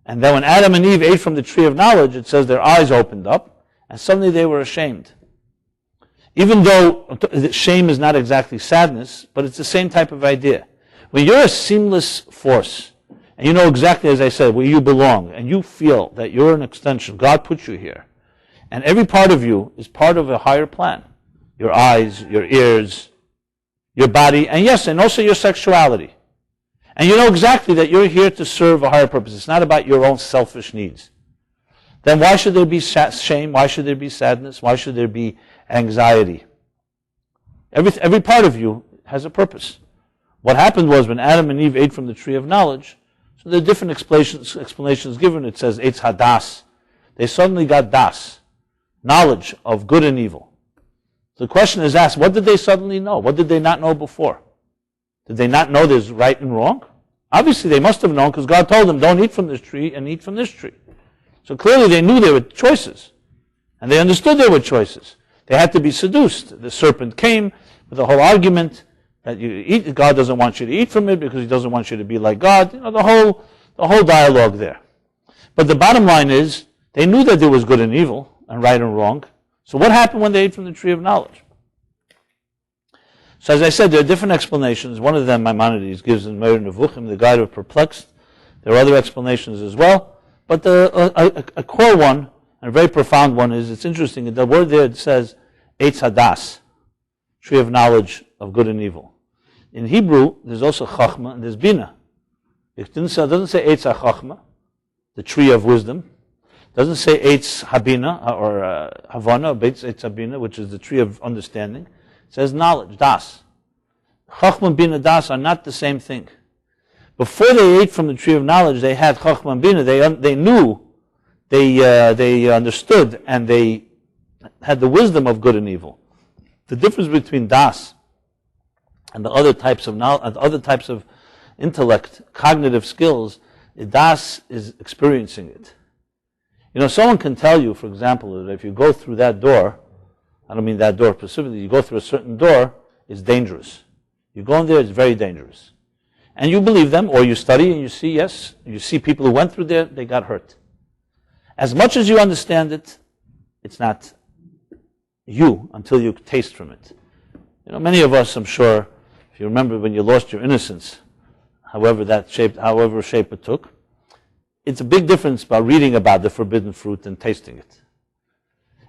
And then when Adam and Eve ate from the tree of knowledge, it says their eyes opened up, and suddenly they were ashamed. Even though shame is not exactly sadness, but it's the same type of idea. When you're a seamless force, and you know exactly, as I said, where you belong, and you feel that you're an extension, God put you here, and every part of you is part of a higher plan. Your eyes, your ears, your body, and yes, and also your sexuality. And you know exactly that you're here to serve a higher purpose. It's not about your own selfish needs. Then why should there be shame? Why should there be sadness? Why should there be anxiety? Every part of you has a purpose. What happened was when Adam and Eve ate from the tree of knowledge, so there are different explanations given. It says, Eitz Hadas. They suddenly got das, knowledge of good and evil. So the question is asked, what did they suddenly know? What did they not know before? Did they not know there's right and wrong? Obviously they must have known because God told them, don't eat from this tree and eat from this tree. So clearly they knew there were choices. And they understood there were choices. They had to be seduced. The serpent came with the whole argument that you eat, God doesn't want you to eat from it because he doesn't want you to be like God. You know, the whole dialogue there. But the bottom line is, they knew that there was good and evil, and right and wrong. So what happened when they ate from the tree of knowledge? So as I said, there are different explanations. One of them, Maimonides gives in Meir Nevuchim, the Guide of Perplexed. There are other explanations as well. But a core one, and a very profound one, is, it's interesting, the word there it says, Eitz Hadas, tree of knowledge of good and evil. In Hebrew, there's also Chachma and there's Bina. It doesn't say Eitz HaChachma, the tree of wisdom. It doesn't say Eitz Habina, or Havana, or Eitz Habina, which is the tree of understanding. It says knowledge, Das. Chachma, Bina, Das are not the same thing. Before they ate from the tree of knowledge, they had Chachma and Bina. They knew, they understood, and they had the wisdom of good and evil. The difference between Das and the other types of knowledge, other types of intellect, cognitive skills, Das is experiencing it. You know, someone can tell you, for example, that if you go through that door, I don't mean that door specifically, you go through a certain door, it's dangerous. You go in there, it's very dangerous. And you believe them, or you study and you see, yes, you see people who went through there, they got hurt. As much as you understand it, it's not you until you taste from it. You know, many of us, I'm sure, if you remember when you lost your innocence, however shape it took, it's a big difference about reading about the forbidden fruit and tasting it.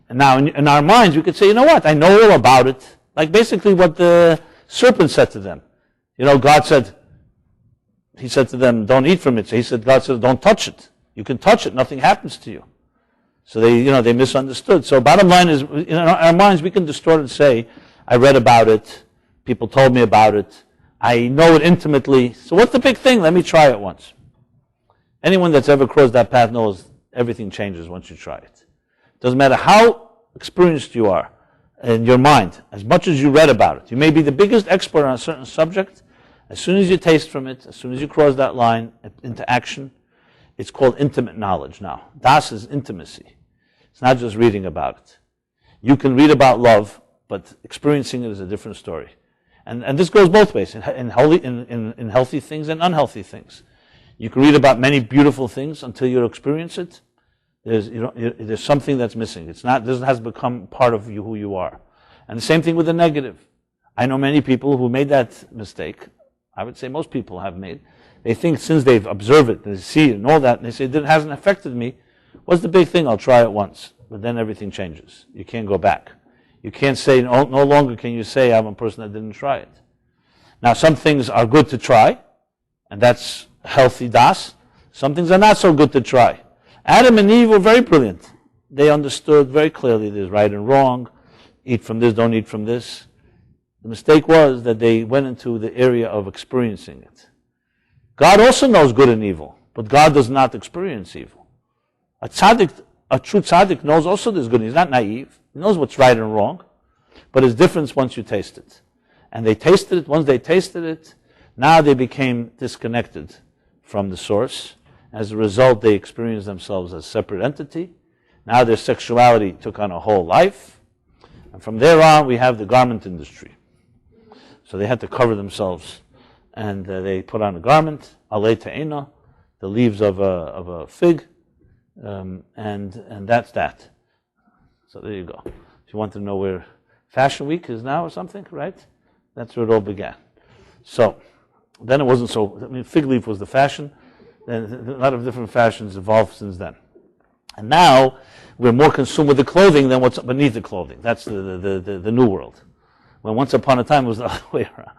And now in our minds, we could say, you know what, I know all about it. Like basically what the serpent said to them. You know, he said to them, don't eat from it. So God said, don't touch it. You can touch it, nothing happens to you. So they misunderstood. So bottom line is, in our minds, we can distort and say, I read about it, people told me about it, I know it intimately, so what's the big thing? Let me try it once. Anyone that's ever crossed that path knows everything changes once you try it. Doesn't matter how experienced you are in your mind, as much as you read about it. You may be the biggest expert on a certain subject. As soon as you taste from it, as soon as you cross that line into action, it's called intimate knowledge now. Das is intimacy. It's not just reading about it. You can read about love, but experiencing it is a different story. And this goes both ways, in healthy things and unhealthy things. You can read about many beautiful things until you experience it. There's something that's missing. It has become part of you, who you are. And the same thing with the negative. I know many people who made that mistake. I would say most people have made. They think since they've observed it, they see it and all that, and they say, it hasn't affected me. What's the big thing? I'll try it once. But then everything changes. You can't go back. You can't say, no longer can you say, I'm a person that didn't try it. Now, some things are good to try, and that's healthy das. Some things are not so good to try. Adam and Eve were very brilliant. They understood very clearly there's right and wrong. Eat from this, don't eat from this. The mistake was that they went into the area of experiencing it. God also knows good and evil, but God does not experience evil. A true tzaddik knows also there's good. He's not naive. He knows what's right and wrong, but it's different once you taste it. And they tasted it. Once they tasted it, now they became disconnected from the source. As a result, they experienced themselves as a separate entity. Now their sexuality took on a whole life. And from there on, we have the garment industry. So they had to cover themselves. And they put on a garment, alei te'ena, the leaves of a fig, and that's that. So there you go. If you want to know where Fashion Week is now or something, right? That's where it all began. So then it wasn't so. I mean, fig leaf was the fashion. Then a lot of different fashions evolved since then. And now we're more consumed with the clothing than what's beneath the clothing. That's the new world. When once upon a time it was the other way around.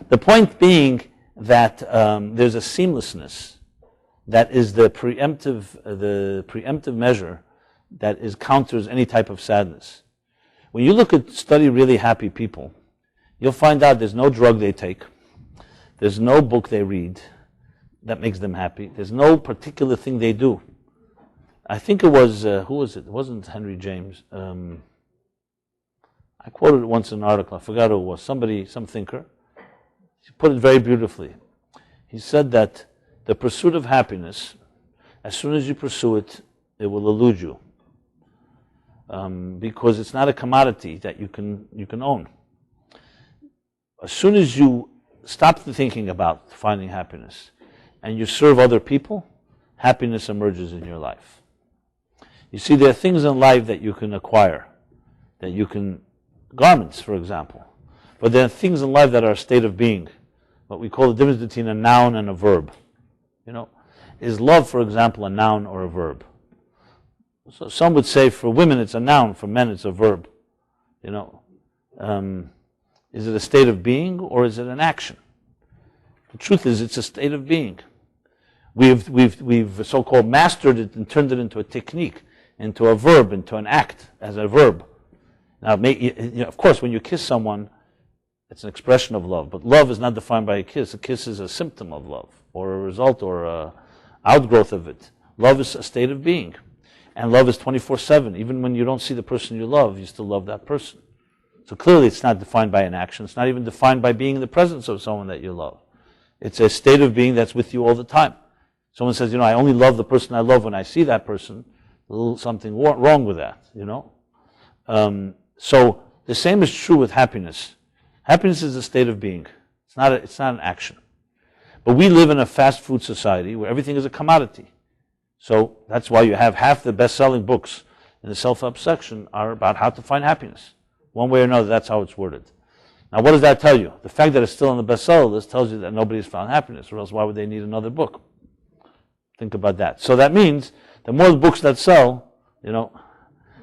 The point being that there's a seamlessness that is the preemptive measure that counters any type of sadness. When you study really happy people, you'll find out there's no drug they take, there's no book they read that makes them happy, there's no particular thing they do. I think it was, who was it? It wasn't Henry James. I quoted it once in an article, I forgot who it was, some thinker. He put it very beautifully. He said that the pursuit of happiness, as soon as you pursue it, it will elude you. Because it's not a commodity that you can own. As soon as you stop thinking about finding happiness and you serve other people, happiness emerges in your life. You see, there are things in life that you can acquire, that you can, garments, for example. But there are things in life that are a state of being, what we call the difference between a noun and a verb. You know, is love, for example, a noun or a verb? So some would say for women it's a noun, for men it's a verb. You know, is it a state of being or is it an action? The truth is, it's a state of being. We've so-called mastered it and turned it into a technique, into a verb, into an act as a verb. Now, of course, when you kiss someone, it's an expression of love, but love is not defined by a kiss. A kiss is a symptom of love, or a result, or a outgrowth of it. Love is a state of being, and love is 24/7. Even when you don't see the person you love, you still love that person. So clearly, it's not defined by an action. It's not even defined by being in the presence of someone that you love. It's a state of being that's with you all the time. Someone says, I only love the person I love when I see that person. A little something wrong with that, So the same is true with happiness. Happiness is a state of being. It's not an action. But we live in a fast food society where everything is a commodity. So that's why you have half the best-selling books in the self-help section are about how to find happiness. One way or another, that's how it's worded. Now, what does that tell you? The fact that it's still on the bestseller list tells you that nobody's found happiness, or else why would they need another book? Think about that. So that means the more books that sell,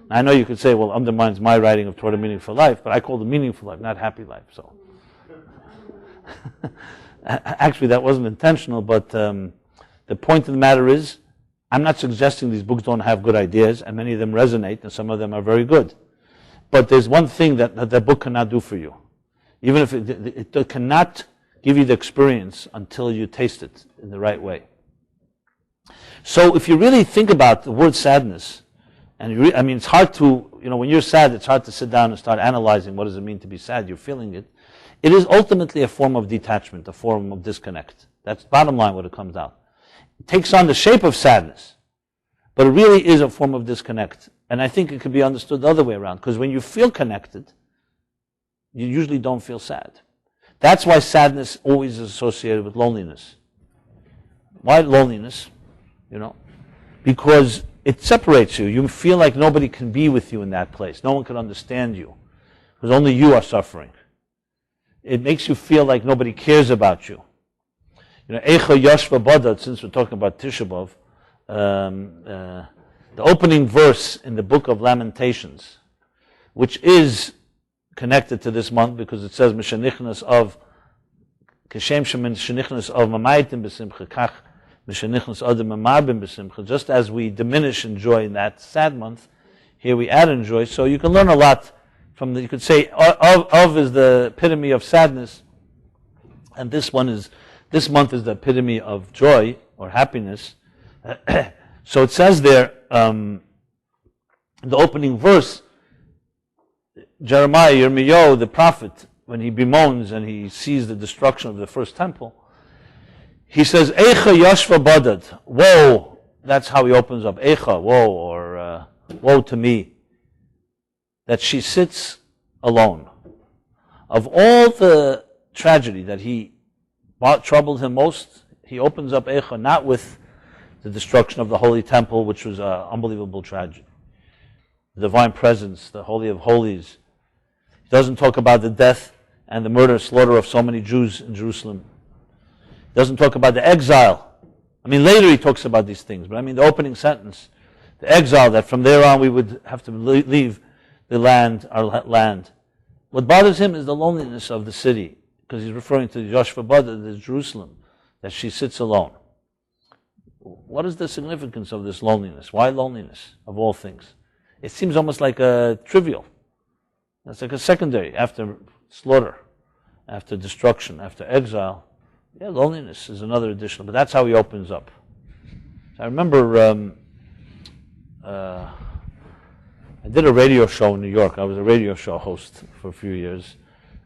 I know you could say, well, undermines my writing of Toward a Meaningful Life, but I call it meaningful life, not happy life. So, actually, that wasn't intentional, but the point of the matter is, I'm not suggesting these books don't have good ideas, and many of them resonate, and some of them are very good. But there's one thing that book cannot do for you. Even if it cannot give you the experience until you taste it in the right way. So if you really think about the word sadness, and it's hard to, when you're sad, it's hard to sit down and start analyzing what does it mean to be sad. You're feeling it. It is ultimately a form of detachment, a form of disconnect. That's bottom line what it comes out. It takes on the shape of sadness, but it really is a form of disconnect. And I think it could be understood the other way around, because when you feel connected, you usually don't feel sad. That's why sadness always is associated with loneliness. Why loneliness? Because it separates you. You feel like nobody can be with you in that place. No one can understand you, because only you are suffering. It makes you feel like nobody cares about you. Eicha Yashva Bada, since we're talking about Tisha B'Av, the opening verse in the book of Lamentations, which is connected to this month because it says, Mishanichnas of Kashem Shemin Shanichnas of Mamaytim B'Simcha Kach Just as we diminish in joy in that sad month, here we add in joy. So you can learn a lot from you could say, of is the epitome of sadness, and this month is the epitome of joy or happiness. So it says there, in the opening verse, Jeremiah, Yirmiyahu, the prophet, when he bemoans and he sees the destruction of the first temple, he says, Eicha Yashva Badad, woe. That's how he opens up, Eicha, woe, or woe to me, that she sits alone. Of all the tragedy that troubled him most, he opens up Eicha not with the destruction of the Holy Temple, which was an unbelievable tragedy. The divine presence, the Holy of Holies. He doesn't talk about the death and the murder, slaughter of so many Jews in Jerusalem. He doesn't talk about the exile. I mean, later he talks about these things, but I mean the opening sentence, the exile, that from there on we would have to leave the land, our land. What bothers him is the loneliness of the city, because he's referring to Yashva Badad, the Jerusalem, that she sits alone. What is the significance of this loneliness? Why loneliness, of all things? It seems almost like a trivial. It's like a secondary, after slaughter, after destruction, after exile. Yeah, loneliness is another additional, but that's how he opens up. So I remember I did a radio show in New York. I was a radio show host for a few years.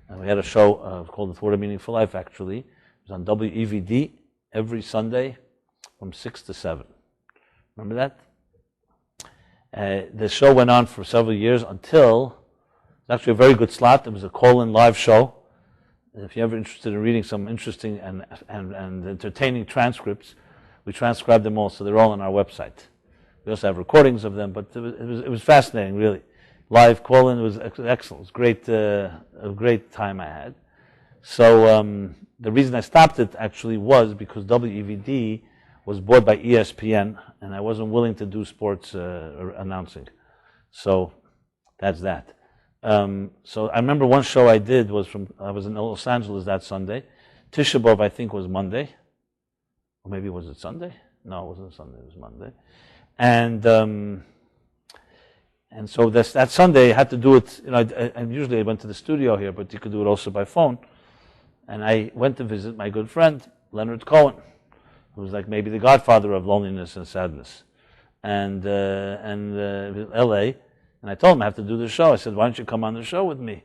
And we had a show called The Torah Meaningful Life, actually. It was on WEVD every Sunday from 6 to 7. Remember that? The show went on for several years until, it was actually a very good slot. It was a call-in live show. And if you're ever interested in reading some interesting and entertaining transcripts, we transcribed them all, so they're all on our website. We also have recordings of them, but it was fascinating, really. Live call-in was excellent. It was a great time I had. So the reason I stopped it actually was because WEVD was bought by ESPN, and I wasn't willing to do sports announcing. So that's that. So I remember one show I did I was in Los Angeles that Sunday. Tisha B'Av, I think, was Monday. Or maybe was it Sunday? No, it wasn't Sunday, it was Monday. And so that Sunday I had to do it, and usually I went to the studio here, but you could do it also by phone. And I went to visit my good friend, Leonard Cohen, who was like maybe the godfather of loneliness and sadness, and L.A., and I told him I have to do the show. I said, why don't you come on the show with me?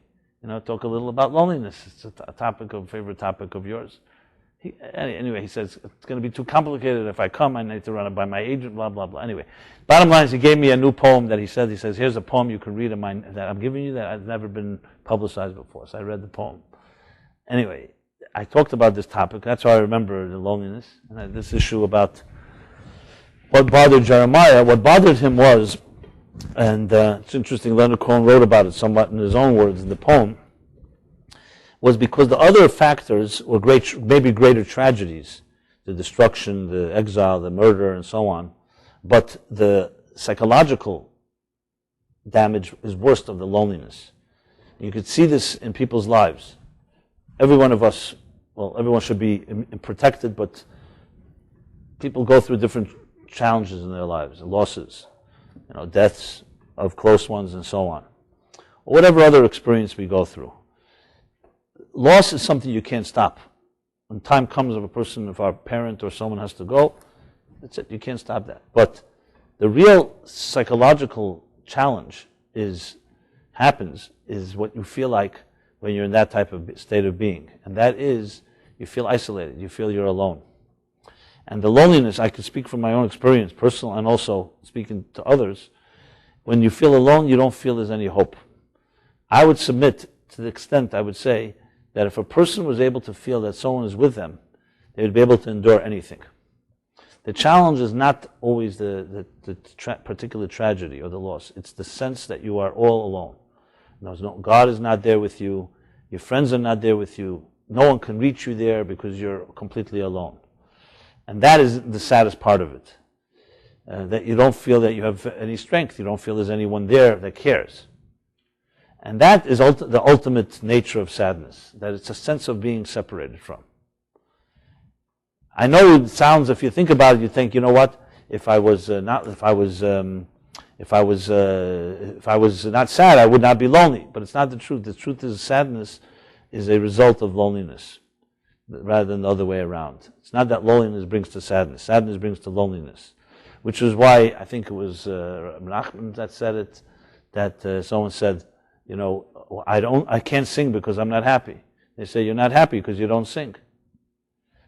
Talk a little about loneliness. It's a favorite topic of yours. Anyway, he says, it's going to be too complicated if I come. I need to run it by my agent, blah, blah, blah. Anyway, bottom line is he gave me a new poem that he says, here's a poem you can read of mine that I'm giving you that I've never been publicized before. So I read the poem. Anyway, I talked about this topic. That's how I remember the loneliness. And this issue about what bothered Jeremiah. What bothered him was, and it's interesting, Leonard Cohen wrote about it somewhat in his own words in the poem, was because the other factors were maybe greater tragedies, the destruction, the exile, the murder, and so on, but the psychological damage is worst of the loneliness. You could see this in people's lives. Every one of us, everyone should be protected, but people go through different challenges in their lives, losses, deaths of close ones, and so on, or whatever other experience we go through. Loss is something you can't stop. When time comes if our parent or someone has to go, that's it, you can't stop that. But the real psychological challenge happens what you feel like when you're in that type of state of being. And that is, you feel isolated, you feel you're alone. And the loneliness, I can speak from my own experience, personal and also speaking to others, when you feel alone, you don't feel there's any hope. I would submit, to the extent I would say, that if a person was able to feel that someone is with them, they would be able to endure anything. The challenge is not always the particular tragedy or the loss. It's the sense that you are all alone. God is not there with you. Your friends are not there with you. No one can reach you there because you're completely alone. And that is the saddest part of it. That you don't feel that you have any strength. You don't feel there's anyone there that cares. And that is the ultimate nature of sadness, that it's a sense of being separated from. I know it sounds, if you think about it, you think, you know what? If I was not sad, I would not be lonely. But it's not the truth. The truth is sadness is a result of loneliness, rather than the other way around. It's not that loneliness brings to sadness. Sadness brings to loneliness, which is why I think it was Nachman that said it. That someone said, you know, I can't sing because I'm not happy. They say, you're not happy because you don't sing.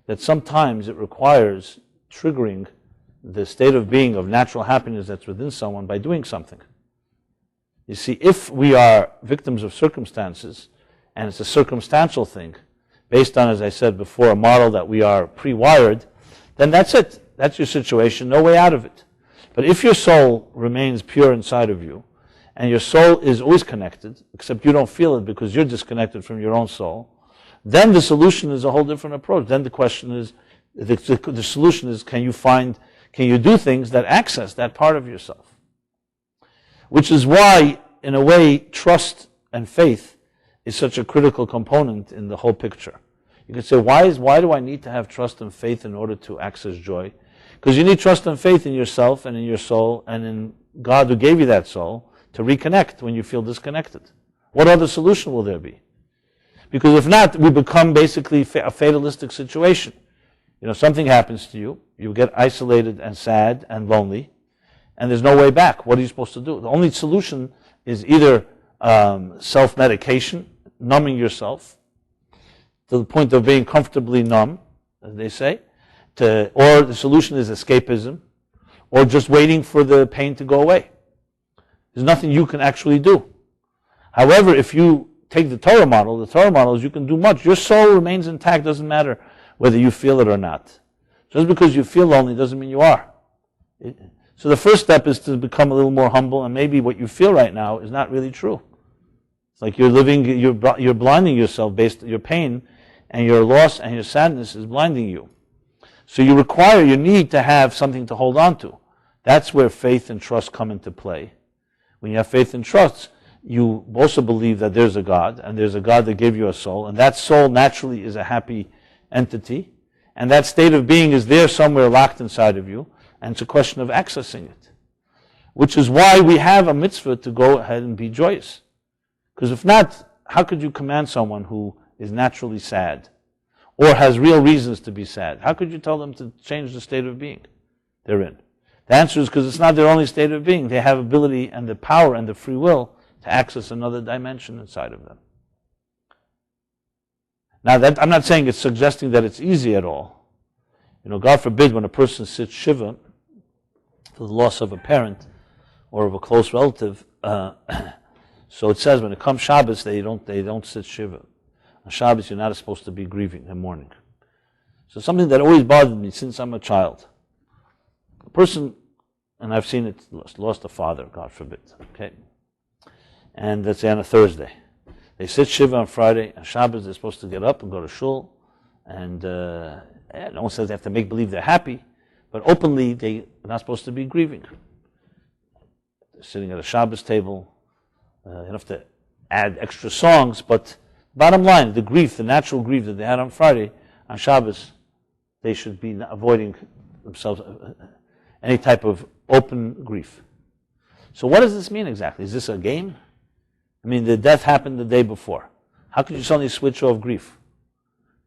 That sometimes it requires triggering the state of being of natural happiness that's within someone by doing something. You see, if we are victims of circumstances, and it's a circumstantial thing, based on, as I said before, a model that we are pre-wired, then that's it. That's your situation, no way out of it. But if your soul remains pure inside of you, and your soul is always connected, except you don't feel it because you're disconnected from your own soul, then the solution is a whole different approach. Then the question is, the solution is, can you do things that access that part of yourself? Which is why, in a way, trust and faith is such a critical component in the whole picture. You can say, why do I need to have trust and faith in order to access joy? Because you need trust and faith in yourself and in your soul and in God who gave you that soul to reconnect when you feel disconnected. What other solution will there be? Because if not, we become basically a fatalistic situation. You know, something happens to you, you get isolated and sad and lonely, and there's no way back. What are you supposed to do? The only solution is either self-medication, numbing yourself to the point of being comfortably numb, as they say, or the solution is escapism, or just waiting for the pain to go away. There's nothing you can actually do. However, if you take the Torah model is you can do much. Your soul remains intact, doesn't matter whether you feel it or not. Just because you feel lonely doesn't mean you are. So the first step is to become a little more humble, and maybe what you feel right now is not really true. It's like you're blinding yourself based on your pain, and your loss and your sadness is blinding you. So you need to have something to hold on to. That's where faith and trust come into play. When you have faith and trust, you also believe that there's a God, and there's a God that gave you a soul, and that soul naturally is a happy entity, and that state of being is there somewhere locked inside of you, and it's a question of accessing it. Which is why we have a mitzvah to go ahead and be joyous. Because if not, how could you command someone who is naturally sad, or has real reasons to be sad? How could you tell them to change the state of being they're in? The answer is because it's not their only state of being. They have ability and the power and the free will to access another dimension inside of them. Now, I'm not saying it's suggesting that it's easy at all. You know, God forbid when a person sits shiva for the loss of a parent or of a close relative. So it says when it comes Shabbos, they don't sit shiva. On Shabbos, you're not supposed to be grieving and mourning. So something that always bothered me since I'm a child. A person, and I've seen it, lost a father, God forbid, okay? And let's say on a Thursday. They sit Shiva on Friday, on Shabbos they're supposed to get up and go to shul, and no one says they have to make believe they're happy, but openly they're not supposed to be grieving. They're sitting at a Shabbos table, you don't have to add extra songs, but bottom line, the grief, the natural grief that they had on Friday, on Shabbos, they should be avoiding themselves any type of open grief. So what does this mean exactly? Is this a game? I mean, the death happened the day before. How could you suddenly switch off grief?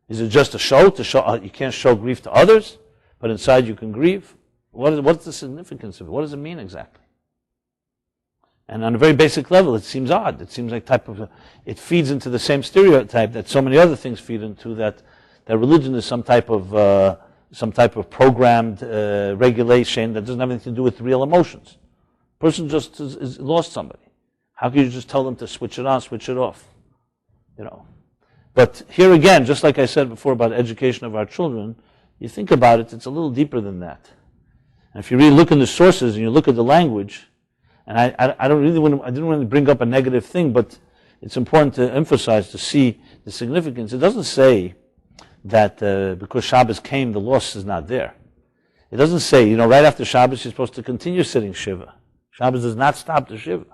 Is it just a show to show you can't show grief to others, but inside you can grieve? What's the significance of it? What does it mean exactly? And on a very basic level, it seems odd. It seems like it feeds into the same stereotype that so many other things feed into, that religion is some type of programmed regulation that doesn't have anything to do with real emotions. A person just is lost somebody. How can you just tell them to switch it on, switch it off? You know. But here again, just like I said before about education of our children, you think about it, it's a little deeper than that. And if you really look in the sources and you look at the language, and I didn't want to bring up a negative thing, but it's important to emphasize, to see the significance. It doesn't say that because Shabbos came, the loss is not there. It doesn't say, right after Shabbos, you're supposed to continue sitting Shiva. Shabbos does not stop the Shiva.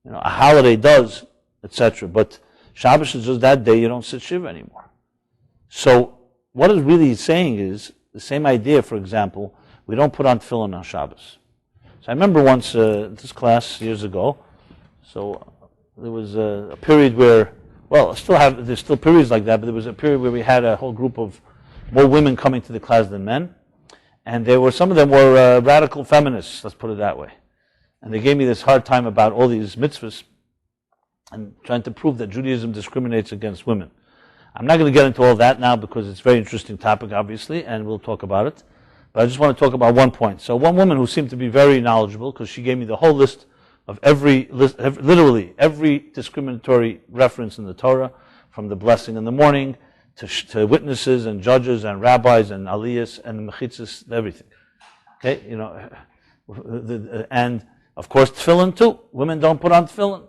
A holiday does, etc. But Shabbos is just that day you don't sit Shiva anymore. So what it's really saying is the same idea. For example, we don't put on tefillin on Shabbos. So I remember once this class years ago. So there was a period where, well, there's still periods like that, but there was a period where we had a whole group of more women coming to the class than men, and some of them were radical feminists. Let's put it that way. And they gave me this hard time about all these mitzvahs and trying to prove that Judaism discriminates against women. I'm not going to get into all that now because it's a very interesting topic, obviously, and we'll talk about it. But I just want to talk about one point. So one woman who seemed to be very knowledgeable, because she gave me the whole list of literally every discriminatory reference in the Torah, from the blessing in the morning to witnesses and judges and rabbis and aliyahs and mechitzas, everything. Okay, and of course tefillin too. Women don't put on tefillin.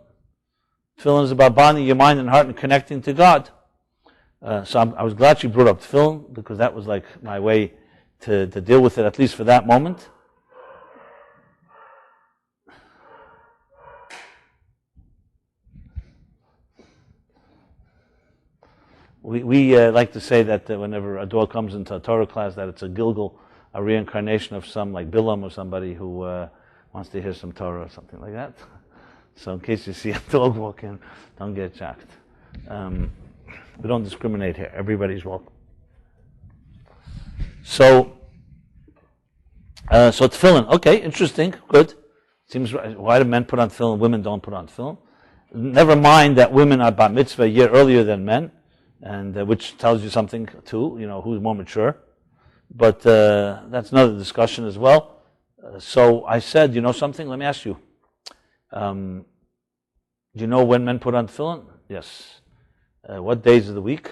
Tefillin is about bonding your mind and heart and connecting to God. So I was glad she brought up tefillin, because that was like my way to deal with it, at least for that moment. We like to say that whenever a dog comes into a Torah class, that it's a Gilgal, a reincarnation of some, like Bilam or somebody who wants to hear some Torah or something like that. So in case you see a dog walk in, don't get shocked. We don't discriminate here. Everybody's welcome. So tefillin. Okay, interesting. Good. Seems right. Why do men put on tefillin? Women don't put on tefillin. Never mind that women are bat mitzvah a year earlier than men, and which tells you something too. Who's more mature. But that's another discussion as well. So I said, something? Let me ask you. Do you know when men put on tefillin? Yes. What days of the week?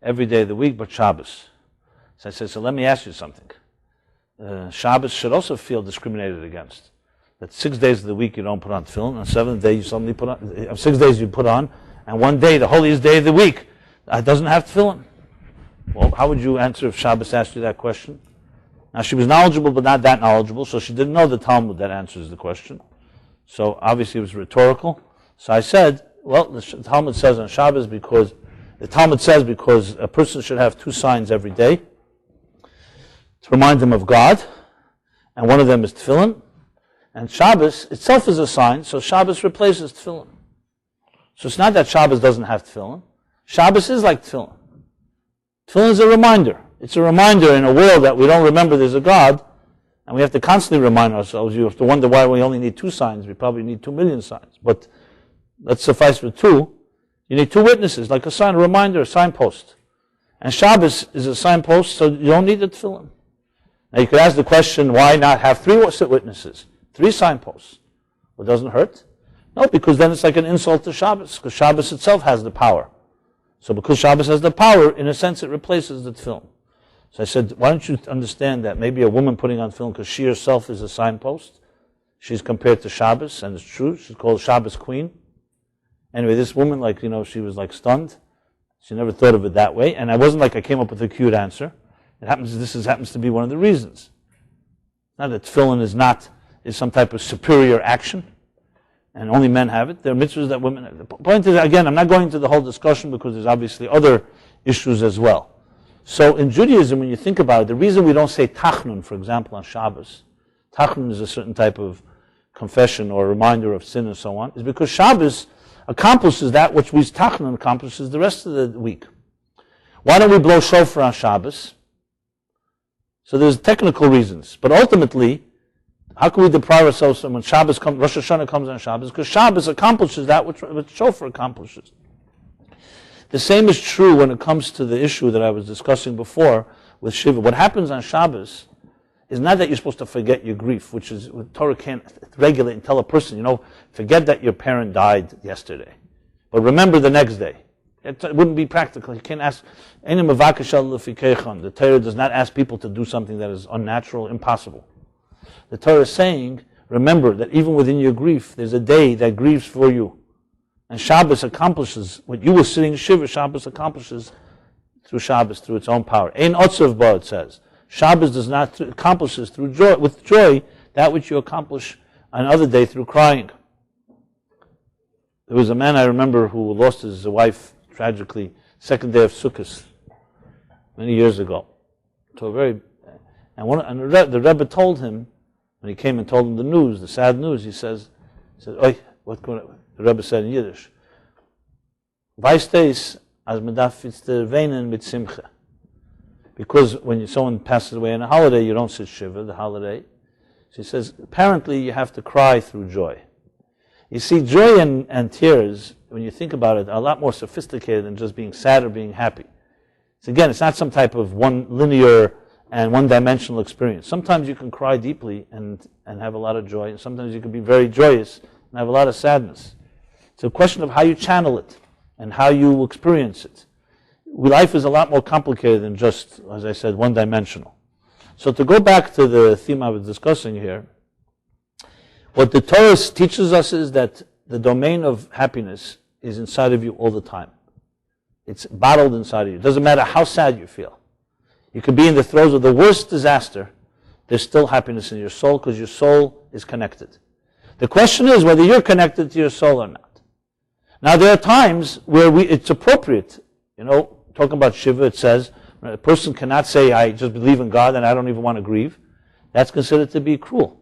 Every day of the week, but Shabbos. So I said, so let me ask you something. Shabbos should also feel discriminated against. That 6 days of the week you don't put on tefillin, and 7th day you suddenly put on, 6 days you put on, and one day, the holiest day of the week, doesn't have tefillin. Well, how would you answer if Shabbos asked you that question? Now, she was knowledgeable, but not that knowledgeable, so she didn't know the Talmud that answers the question. So obviously it was rhetorical. So I said, well, the Talmud says on Shabbos because a person should have 2 signs every day to remind them of God, and one of them is tefillin, and Shabbos itself is a sign, so Shabbos replaces tefillin. So it's not that Shabbos doesn't have tefillin. Shabbos is like tefillin. Tefillin is a reminder. It's a reminder in a world that we don't remember there's a God, and we have to constantly remind ourselves. You have to wonder why we only need 2 signs. We probably need 2 million signs. But let's suffice with 2. You need 2 witnesses, like a sign, a reminder, a signpost. And Shabbos is a signpost, so you don't need the tefillin. Now you could ask the question, why not have 3 witnesses? 3 signposts. Well, it doesn't hurt. No, because then it's like an insult to Shabbos, because Shabbos itself has the power. So because Shabbos has the power, in a sense it replaces the tefillin. So I said, why don't you understand that maybe a woman putting on tefillin, because she herself is a signpost, she's compared to Shabbos, and it's true, she's called Shabbos Queen. Anyway, this woman, she was stunned. She never thought of it that way, and I wasn't like I came up with a cute answer. This happens to be one of the reasons. Not that tefillin is some type of superior action, and only men have it. There are mitzvahs that women have. The point is, again, I'm not going into the whole discussion because there's obviously other issues as well. So in Judaism, when you think about it, the reason we don't say tachnun, for example, on Shabbos, tachnun is a certain type of confession or reminder of sin and so on, is because Shabbos accomplishes that which we tachnun accomplishes the rest of the week. Why don't we blow shofar on Shabbos? So there's technical reasons, but ultimately, how can we deprive ourselves from when Shabbos comes, Rosh Hashanah comes on Shabbos? Because Shabbos accomplishes that which shofar accomplishes. The same is true when it comes to the issue that I was discussing before with Shiva. What happens on Shabbos is not that you're supposed to forget your grief, which is what Torah can't regulate and tell a person, forget that your parent died yesterday, but remember the next day. It wouldn't be practical. You can't ask. The Torah does not ask people to do something that is unnatural, impossible. The Torah is saying, remember that even within your grief, there's a day that grieves for you. And Shabbos accomplishes, what you were sitting Shiva, Shabbos accomplishes through Shabbos, through its own power. Ein otzav ba, it says. Shabbos does not accomplishes through joy, with joy, that which you accomplish on another day through crying. There was a man I remember who lost his wife tragically, second day of Sukkot. many years ago. To a very, the Rebbe told him, when he came and told him the news, the sad news, he said, "Oi, the Rebbe said in Yiddish, weißt es, als man darf jetzt weinen mit Simcha." Because when someone passes away on a holiday, you don't sit shiva, the holiday. So he says, apparently you have to cry through joy. You see, joy and tears, when you think about it, are a lot more sophisticated than just being sad or being happy. So again, it's not some type of one linear and one-dimensional experience. Sometimes you can cry deeply and have a lot of joy, and sometimes you can be very joyous and have a lot of sadness. It's a question of how you channel it and how you experience it. Life is a lot more complicated than just, as I said, one-dimensional. So to go back to the theme I was discussing here, what the Torah teaches us is that the domain of happiness is inside of you all the time. It's bottled inside of you. It doesn't matter how sad you feel. You could be in the throes of the worst disaster. There's still happiness in your soul because your soul is connected. The question is whether you're connected to your soul or not. Now there are times where it's appropriate. Talking about Shiva, it says, a person cannot say, I just believe in God and I don't even want to grieve. That's considered to be cruel.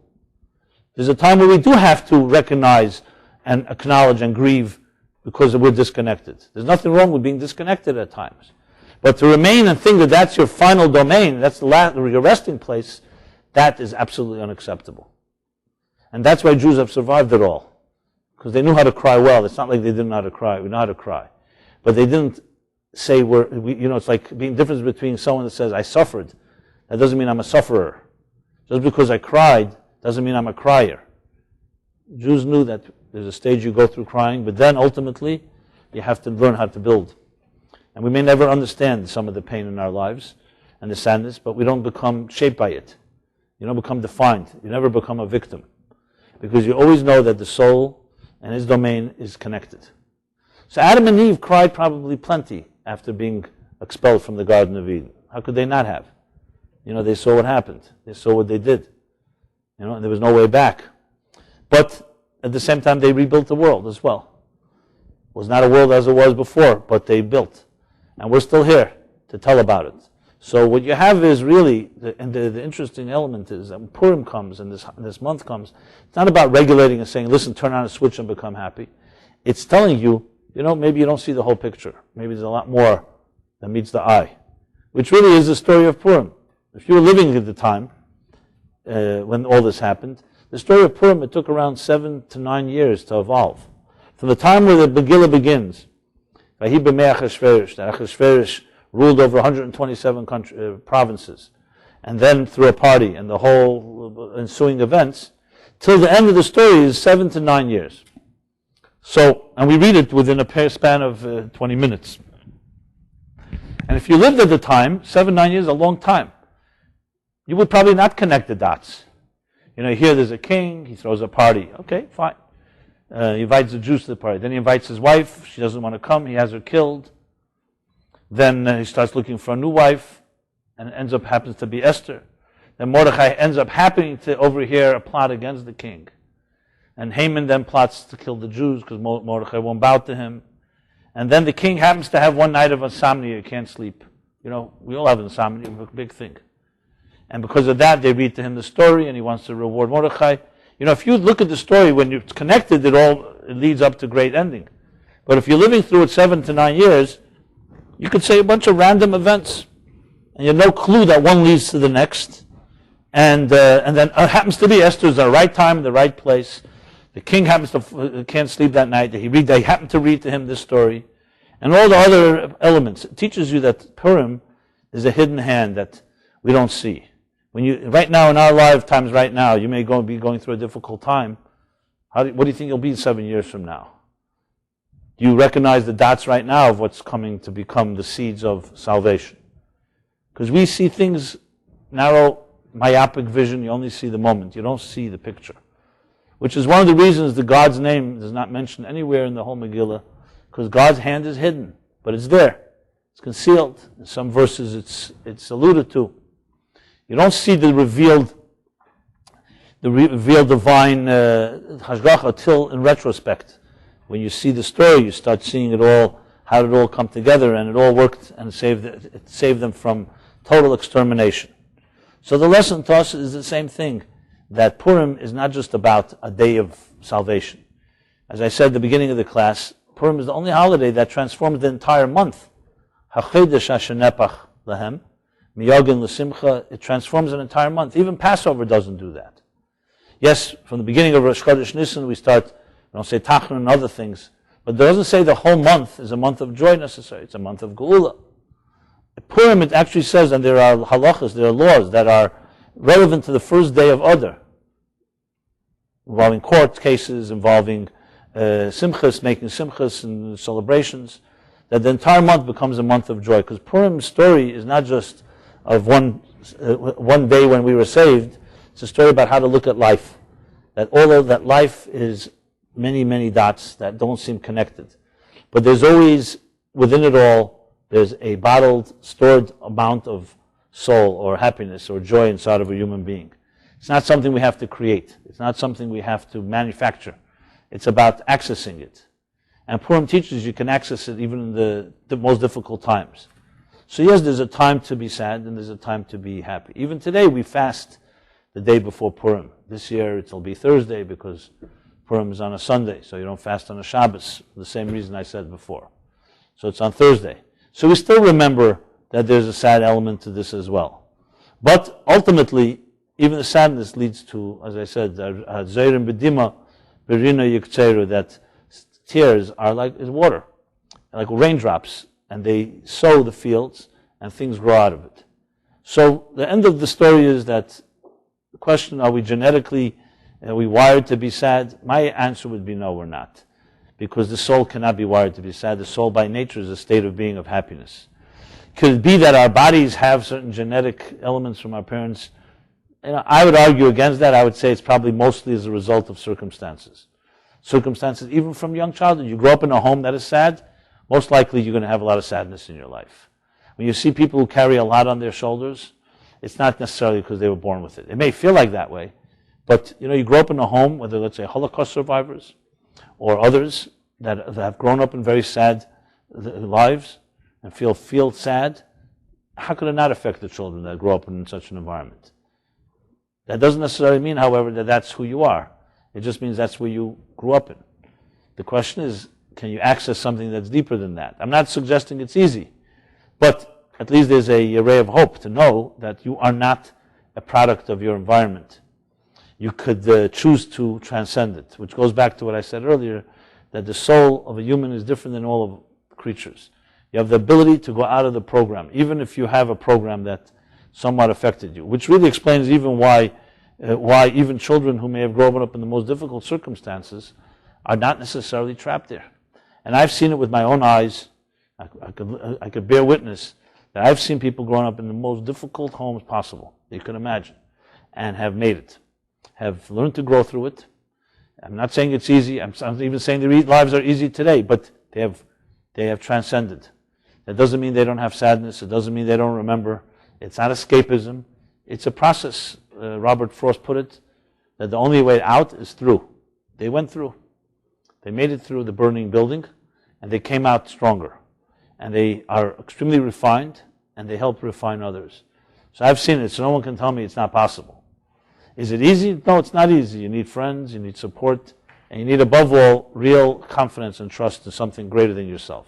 There's a time where we do have to recognize and acknowledge and grieve because we're disconnected. There's nothing wrong with being disconnected at times. But to remain and think that that's your final domain, that's your resting place, that is absolutely unacceptable. And that's why Jews have survived it all. Because they knew how to cry well. It's not like they didn't know how to cry. We know how to cry. But they didn't say it's like being difference between someone that says, I suffered. That doesn't mean I'm a sufferer. Just because I cried doesn't mean I'm a crier. Jews knew that there's a stage you go through crying, but then ultimately you have to learn how to build. And we may never understand some of the pain in our lives and the sadness, but we don't become shaped by it. You don't become defined. You never become a victim. Because you always know that the soul and his domain is connected. So Adam and Eve cried probably plenty after being expelled from the Garden of Eden. How could they not have? They saw what happened. They saw what they did. And there was no way back. But at the same time, they rebuilt the world as well. It was not a world as it was before, but they built. And we're still here to tell about it. So what you have is really, the interesting element is that when Purim comes and this month comes, it's not about regulating and saying, listen, turn on a switch and become happy. It's telling you, maybe you don't see the whole picture. Maybe there's a lot more than meets the eye. Which really is the story of Purim. If you were living at the time, when all this happened, the story of Purim, it took around 7 to 9 years to evolve. From the time where the Megillah begins, Achashverosh ruled over 127 provinces, and then through a party and the whole ensuing events, till the end of the story is 7 to 9 years. So, and we read it within a span of 20 minutes. And if you lived at the time, 7, 9 years is a long time. You would probably not connect the dots. Here there's a king, he throws a party. Okay, fine. He invites the Jews to the party. Then he invites his wife. She doesn't want to come. He has her killed. Then he starts looking for a new wife, and it happens to be Esther. Then Mordechai ends up happening to overhear a plot against the king. And Haman then plots to kill the Jews because Mordechai won't bow to him. And then the king happens to have one night of insomnia. He can't sleep. We all have insomnia, a big thing. And because of that, they read to him the story, and he wants to reward Mordechai. If you look at the story, when it's connected, it leads up to great ending. But if you're living through it 7 to 9 years, you could say a bunch of random events, and you have no clue that one leads to the next. And then it happens to be Esther's the right time, the right place. The king can't sleep that night. They happen to read to him this story, and all the other elements. It teaches you that Purim is a hidden hand that we don't see. Right now in our lifetimes, right now, you may be going through a difficult time. What do you think you'll be 7 years from now? Do you recognize the dots right now of what's coming to become the seeds of salvation? Because we see things narrow, myopic vision. You only see the moment. You don't see the picture. Which is one of the reasons that God's name is not mentioned anywhere in the whole Megillah. Because God's hand is hidden, but it's there. It's concealed. In some verses it's alluded to. You don't see the revealed divine hashgacha till in retrospect. When you see the story, you start seeing it all, how did it all come together, and it all worked and it saved them from total extermination. So the lesson to us is the same thing, that Purim is not just about a day of salvation. As I said at the beginning of the class, Purim is the only holiday that transforms the entire month. It transforms an entire month. Even Passover doesn't do that. Yes, from the beginning of Rosh Chodesh Nisan, we don't say Tachanun and other things, but it doesn't say the whole month is a month of joy necessarily. It's a month of Geula. At Purim, it actually says, and there are halachas, there are laws that are relevant to the first day of Adar, involving court cases, involving simchas, making simchas and celebrations, that the entire month becomes a month of joy. Because Purim's story is not just of one day when we were saved. It's a story about how to look at life. That although that life is many, many dots that don't seem connected, but there's always, within it all, there's a bottled, stored amount of soul or happiness or joy inside of a human being. It's not something we have to create. It's not something we have to manufacture. It's about accessing it. And Purim teaches you can access it even in the most difficult times. So yes, there's a time to be sad and there's a time to be happy. Even today we fast the day before Purim. This year it'll be Thursday because Purim is on a Sunday, so you don't fast on a Shabbos, for the same reason I said before. So it's on Thursday. So we still remember that there's a sad element to this as well. But ultimately, even the sadness leads to, as I said, that tears are like water, like raindrops, and they sow the fields, and things grow out of it. So the end of the story is that the question, are we wired to be sad? My answer would be no, we're not. Because the soul cannot be wired to be sad. The soul by nature is a state of being of happiness. Could it be that our bodies have certain genetic elements from our parents? I would argue against that. I would say it's probably mostly as a result of circumstances. Circumstances, even from young childhood. You grow up in a home that is sad, most likely you're going to have a lot of sadness in your life. When you see people who carry a lot on their shoulders, it's not necessarily because they were born with it. It may feel like that way, but you grow up in a home, whether let's say Holocaust survivors or others that have grown up in very sad lives and feel sad. How could it not affect the children that grow up in such an environment? That doesn't necessarily mean, however, that that's who you are. It just means that's where you grew up in. The question is, can you access something that's deeper than that? I'm not suggesting it's easy, but at least there's a ray of hope to know that you are not a product of your environment. You could choose to transcend it, which goes back to what I said earlier, that the soul of a human is different than all of creatures. You have the ability to go out of the program, even if you have a program that somewhat affected you, which really explains even why even children who may have grown up in the most difficult circumstances are not necessarily trapped there. And I've seen it with my own eyes. I could bear witness that I've seen people growing up in the most difficult homes possible, you can imagine, and have made it, have learned to grow through it. I'm not saying it's easy. I'm even saying their lives are easy today, but they have transcended. That doesn't mean they don't have sadness. It doesn't mean they don't remember. It's not escapism. It's a process. Robert Frost put it, that the only way out is through. They went through. They made it through the burning building, and they came out stronger. And they are extremely refined, and they help refine others. So I've seen it, so no one can tell me it's not possible. Is it easy? No, it's not easy. You need friends, you need support, and you need, above all, real confidence and trust in something greater than yourself.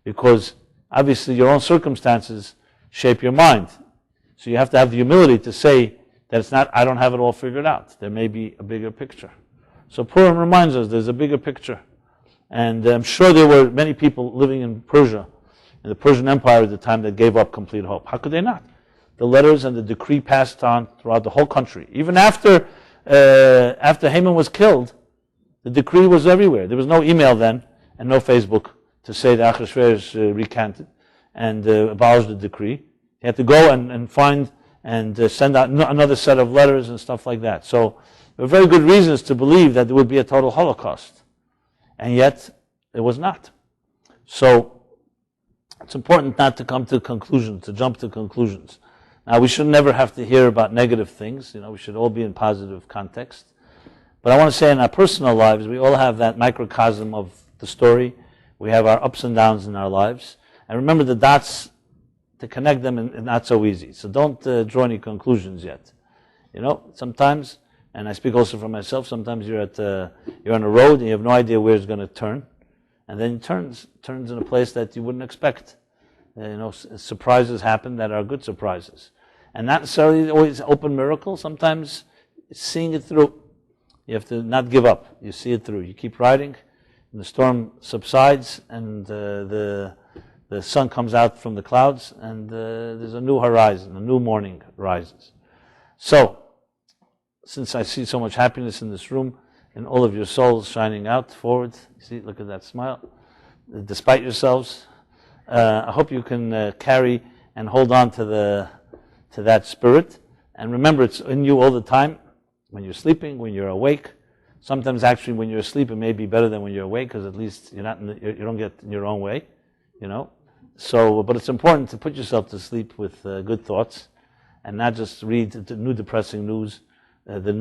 Because obviously your own circumstances shape your mind. So you have to have the humility to say that it's not, I don't have it all figured out. There may be a bigger picture. So Purim reminds us there's a bigger picture. And I'm sure there were many people living in Persia, in the Persian Empire at the time, that gave up complete hope. How could they not? The letters and the decree passed on throughout the whole country. Even after Haman was killed, the decree was everywhere. There was no email then and no Facebook to say that Achashverosh recanted and abolished the decree. He had to go and find and send out another set of letters and stuff like that. So there were very good reasons to believe that there would be a total Holocaust. And yet, it was not. So it's important not to come to conclusions, to jump to conclusions. Now, we should never have to hear about negative things. We should all be in positive context. But I want to say in our personal lives, we all have that microcosm of the story We have our ups and downs in our lives. And remember, the dots, to connect them is not so easy. So don't draw any conclusions yet. Sometimes, and I speak also for myself, sometimes you're on a road and you have no idea where it's going to turn. And then it turns in a place that you wouldn't expect. Surprises happen that are good surprises. And not necessarily always open miracle. Sometimes it's seeing it through. You have to not give up. You see it through. You keep riding, and the storm subsides, and the sun comes out from the clouds, and there's a new horizon, a new morning rises. So, since I see so much happiness in this room, and all of your souls shining out forward, see, look at that smile, despite yourselves, I hope you can carry and hold on to that spirit, and remember it's in you all the time, when you're sleeping, when you're awake. Sometimes actually when you're asleep it may be better than when you're awake, because at least you don't get in your own way, So, but it's important to put yourself to sleep with good thoughts, and not just read the new depressing news, or the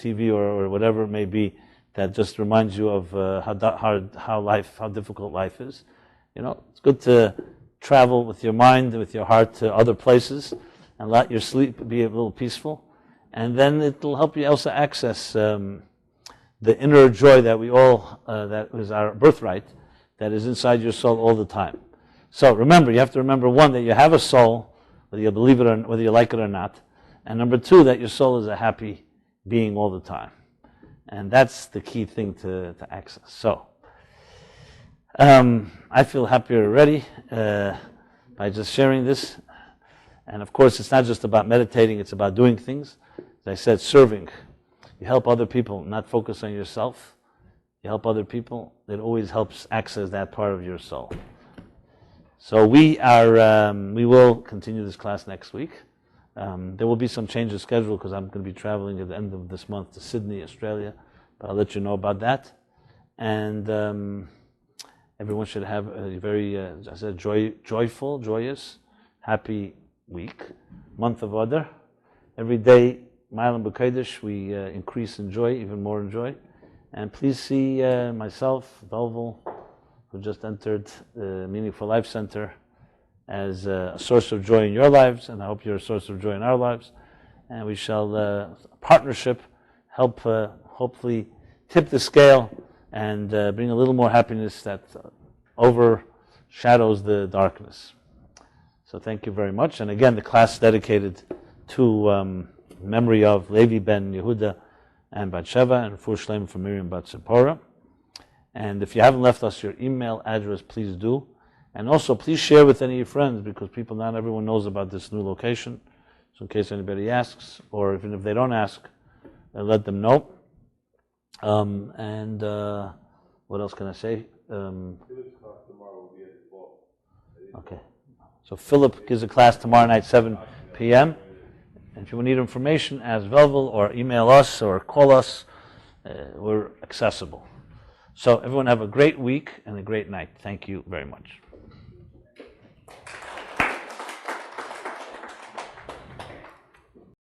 TV or whatever it may be, that just reminds you of how difficult life is. It's good to travel with your mind, with your heart to other places, and let your sleep be a little peaceful. And then it will help you also access the inner joy that we all, that is our birthright, that is inside your soul all the time. So remember, you have to remember, one, that you have a soul, whether you believe it or whether you like it or not. And number two, that your soul is a happy being all the time. And that's the key thing to access. So, I feel happier already by just sharing this. And of course, it's not just about meditating, it's about doing things. As I said, serving. You help other people, not focus on yourself. You help other people, it always helps access that part of your soul. So we will continue this class next week. There will be some change of schedule because I'm going to be traveling at the end of this month to Sydney, Australia. But I'll let you know about that. And everyone should have a very, I said, joyful, joyous, happy week, month of Adar. Every day, Ma'alim B'Kodesh, we increase in joy, even more in joy. And please see myself, Dalval, who just entered the Meaningful Life Center, as a source of joy in your lives, and I hope you're a source of joy in our lives. And we shall, partnership, help hopefully tip the scale and bring a little more happiness that overshadows the darkness. So thank you very much. And again, the class dedicated to memory of Levi ben Yehuda and Batsheva, and Refuah Shleima for Miriam Bat Zipporah. And if you haven't left us your email address, please do. And also, please share with any of your friends, because not everyone knows about this new location. So in case anybody asks, or even if they don't ask, let them know. And what else can I say? Okay. So Philip gives a class tomorrow night, 7 p.m. And if you need information, ask Velvel or email us or call us. We're accessible. So everyone have a great week and a great night. Thank you very much.